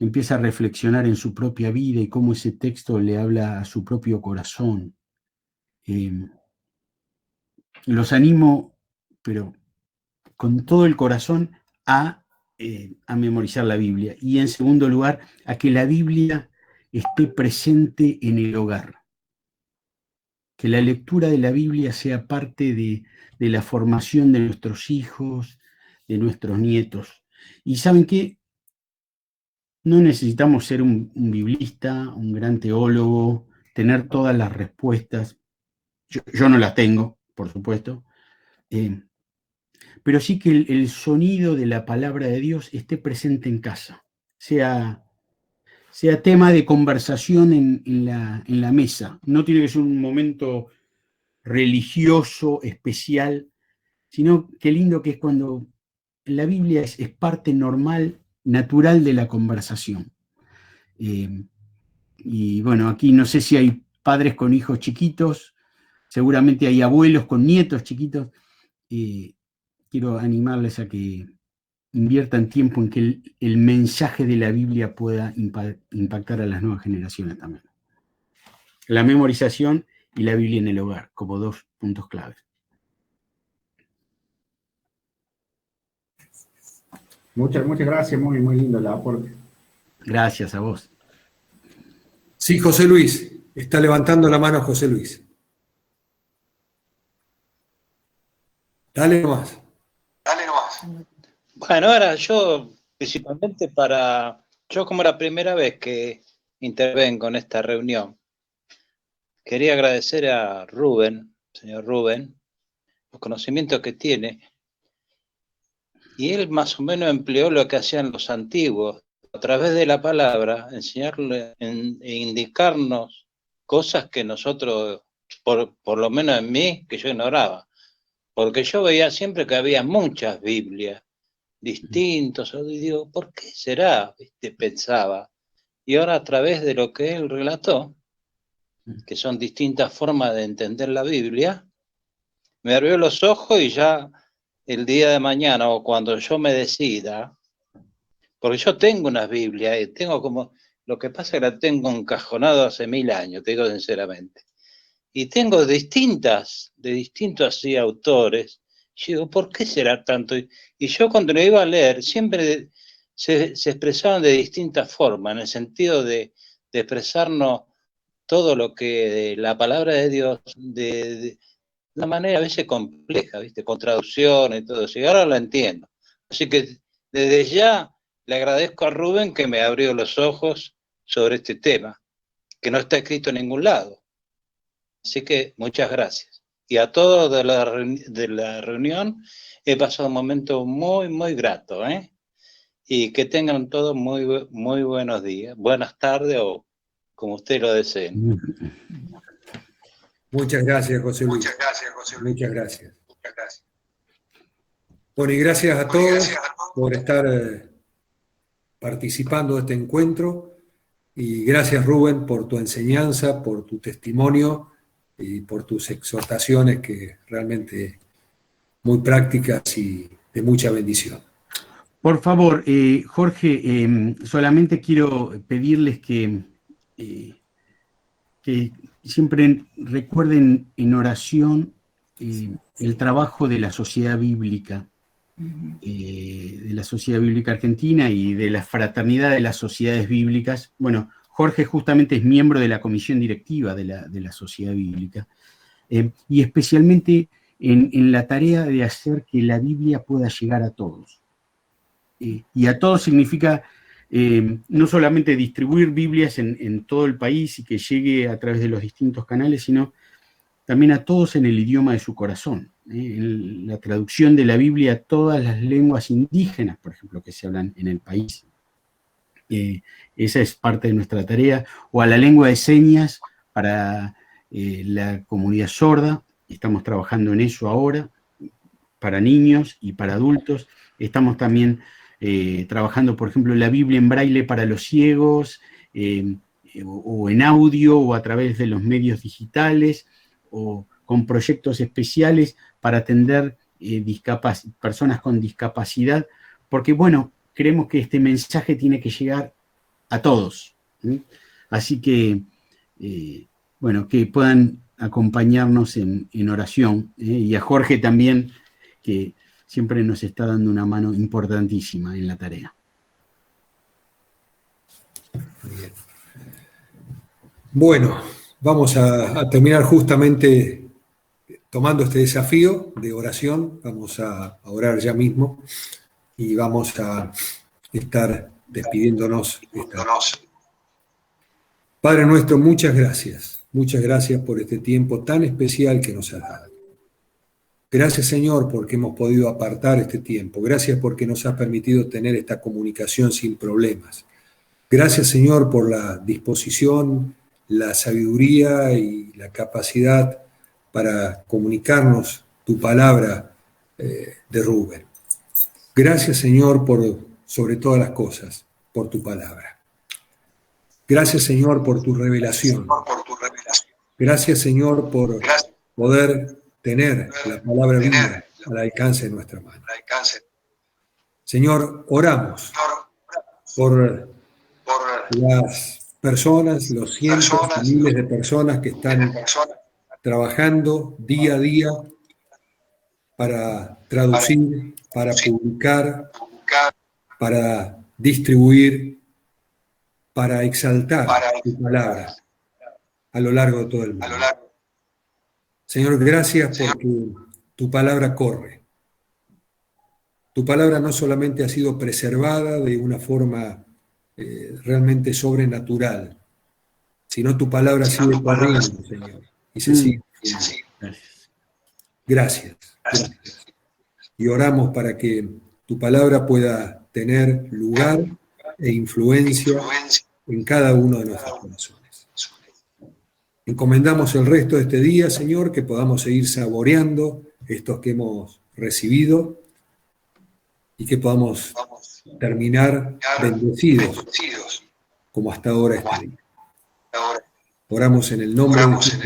empieza a reflexionar en su propia vida y cómo ese texto le habla a su propio corazón. Los animo, pero con todo el corazón, a memorizar la Biblia. Y en segundo lugar, a que la Biblia esté presente en el hogar. Que la lectura de la Biblia sea parte de la formación de nuestros hijos, de nuestros nietos. Y ¿saben qué? No necesitamos ser un biblista, un gran teólogo, tener todas las respuestas. Yo no las tengo, por supuesto. Pero sí que el sonido de la palabra de Dios esté presente en casa, sea tema de conversación en la mesa. No tiene que ser un momento religioso, especial, sino qué lindo que es cuando la Biblia es parte normal, natural de la conversación. Y bueno, aquí no sé si hay padres con hijos chiquitos, seguramente hay abuelos con nietos chiquitos. Quiero animarles a que inviertan tiempo en que el mensaje de la Biblia pueda impactar a las nuevas generaciones también. La memorización y la Biblia en el hogar, como dos puntos claves. Muchas gracias, muy lindo el aporte. Gracias a vos. Sí, José Luis. Está levantando la mano José Luis. Dale nomás. Bueno, ahora yo, principalmente yo como la primera vez que intervengo en esta reunión, quería agradecer a Rubén, señor Rubén, los conocimientos que tiene. Y él más o menos empleó lo que hacían los antiguos, a través de la palabra, enseñarle e indicarnos cosas que nosotros, por lo menos en mí, que yo ignoraba. Porque yo veía siempre que había muchas Biblias distintos, y digo, ¿por qué será? Pensaba. Y ahora a través de lo que él relató, que son distintas formas de entender la Biblia, me abrió los ojos y ya el día de mañana o cuando yo me decida, porque yo tengo unas Biblias, lo que pasa es que la tengo encajonado hace 1000 años, te digo sinceramente. Y tengo de distintos así autores. Y digo, ¿por qué será tanto? Y yo cuando lo iba a leer, siempre se expresaban de distintas formas, en el sentido de expresarnos todo lo que la palabra de Dios, de una manera a veces compleja, ¿viste? Con traducción y todo eso. Y ahora lo entiendo. Así que desde ya le agradezco a Rubén que me abrió los ojos sobre este tema, que no está escrito en ningún lado. Así que muchas gracias. Y a todos de la reunión he pasado un momento muy grato, ¿eh? Y que tengan todos muy buenos días, buenas tardes o como ustedes lo deseen. Muchas gracias, José Luis. Muchas gracias. Bueno, y gracias a todos por estar participando de este encuentro. Y gracias, Rubén, por tu enseñanza, por tu testimonio y por tus exhortaciones que realmente muy prácticas y de mucha bendición. Por favor, Jorge, solamente quiero pedirles que siempre recuerden en oración el trabajo de la Sociedad Bíblica, de la Sociedad Bíblica Argentina y de la Fraternidad de las Sociedades Bíblicas. Bueno, Jorge justamente es miembro de la comisión directiva de la Sociedad Bíblica, y especialmente en la tarea de hacer que la Biblia pueda llegar a todos. Y a todos significa no solamente distribuir Biblias en todo el país y que llegue a través de los distintos canales, sino también a todos en el idioma de su corazón. La traducción de la Biblia a todas las lenguas indígenas, por ejemplo, que se hablan en el país. Esa es parte de nuestra tarea. O a la lengua de señas para la comunidad sorda. Estamos trabajando en eso ahora, para niños y para adultos. Estamos también trabajando, por ejemplo, la Biblia en braille para los ciegos, o en audio, o a través de los medios digitales, o con proyectos especiales para atender personas con discapacidad, porque, bueno, creemos que este mensaje tiene que llegar a todos. Así que, bueno, que puedan acompañarnos en oración, y a Jorge también, que siempre nos está dando una mano importantísima en la tarea. Bien. Bueno, vamos a terminar justamente tomando este desafío de oración. Vamos a orar ya mismo y vamos a estar despidiéndonos. Padre nuestro, muchas gracias. Muchas gracias por este tiempo tan especial que nos has dado. Gracias, Señor, porque hemos podido apartar este tiempo. Gracias porque nos has permitido tener esta comunicación sin problemas. Gracias, Señor, por la disposición, la sabiduría y la capacidad para comunicarnos tu palabra de Rubén. Gracias, Señor, por sobre todas las cosas, por tu palabra. Gracias, Señor, por tu revelación. Gracias, Señor, por poder tener la palabra viva al alcance de nuestra mano. Señor, oramos por las personas, los cientos y miles de personas que están trabajando día a día para traducir, para publicar, para distribuir, para exaltar tu palabra a lo largo de todo el mundo. Señor, gracias porque tu palabra corre. Tu palabra no solamente ha sido preservada de una forma realmente sobrenatural, sino tu palabra sigue corriendo, Señor, y se sigue. Gracias. Y oramos para que tu palabra pueda tener lugar e influencia en cada uno de nuestros corazones. Encomendamos el resto de este día, Señor, que podamos seguir saboreando estos que hemos recibido y que podamos terminar bendecidos como hasta ahora este día. Oramos en el nombre de Jesús.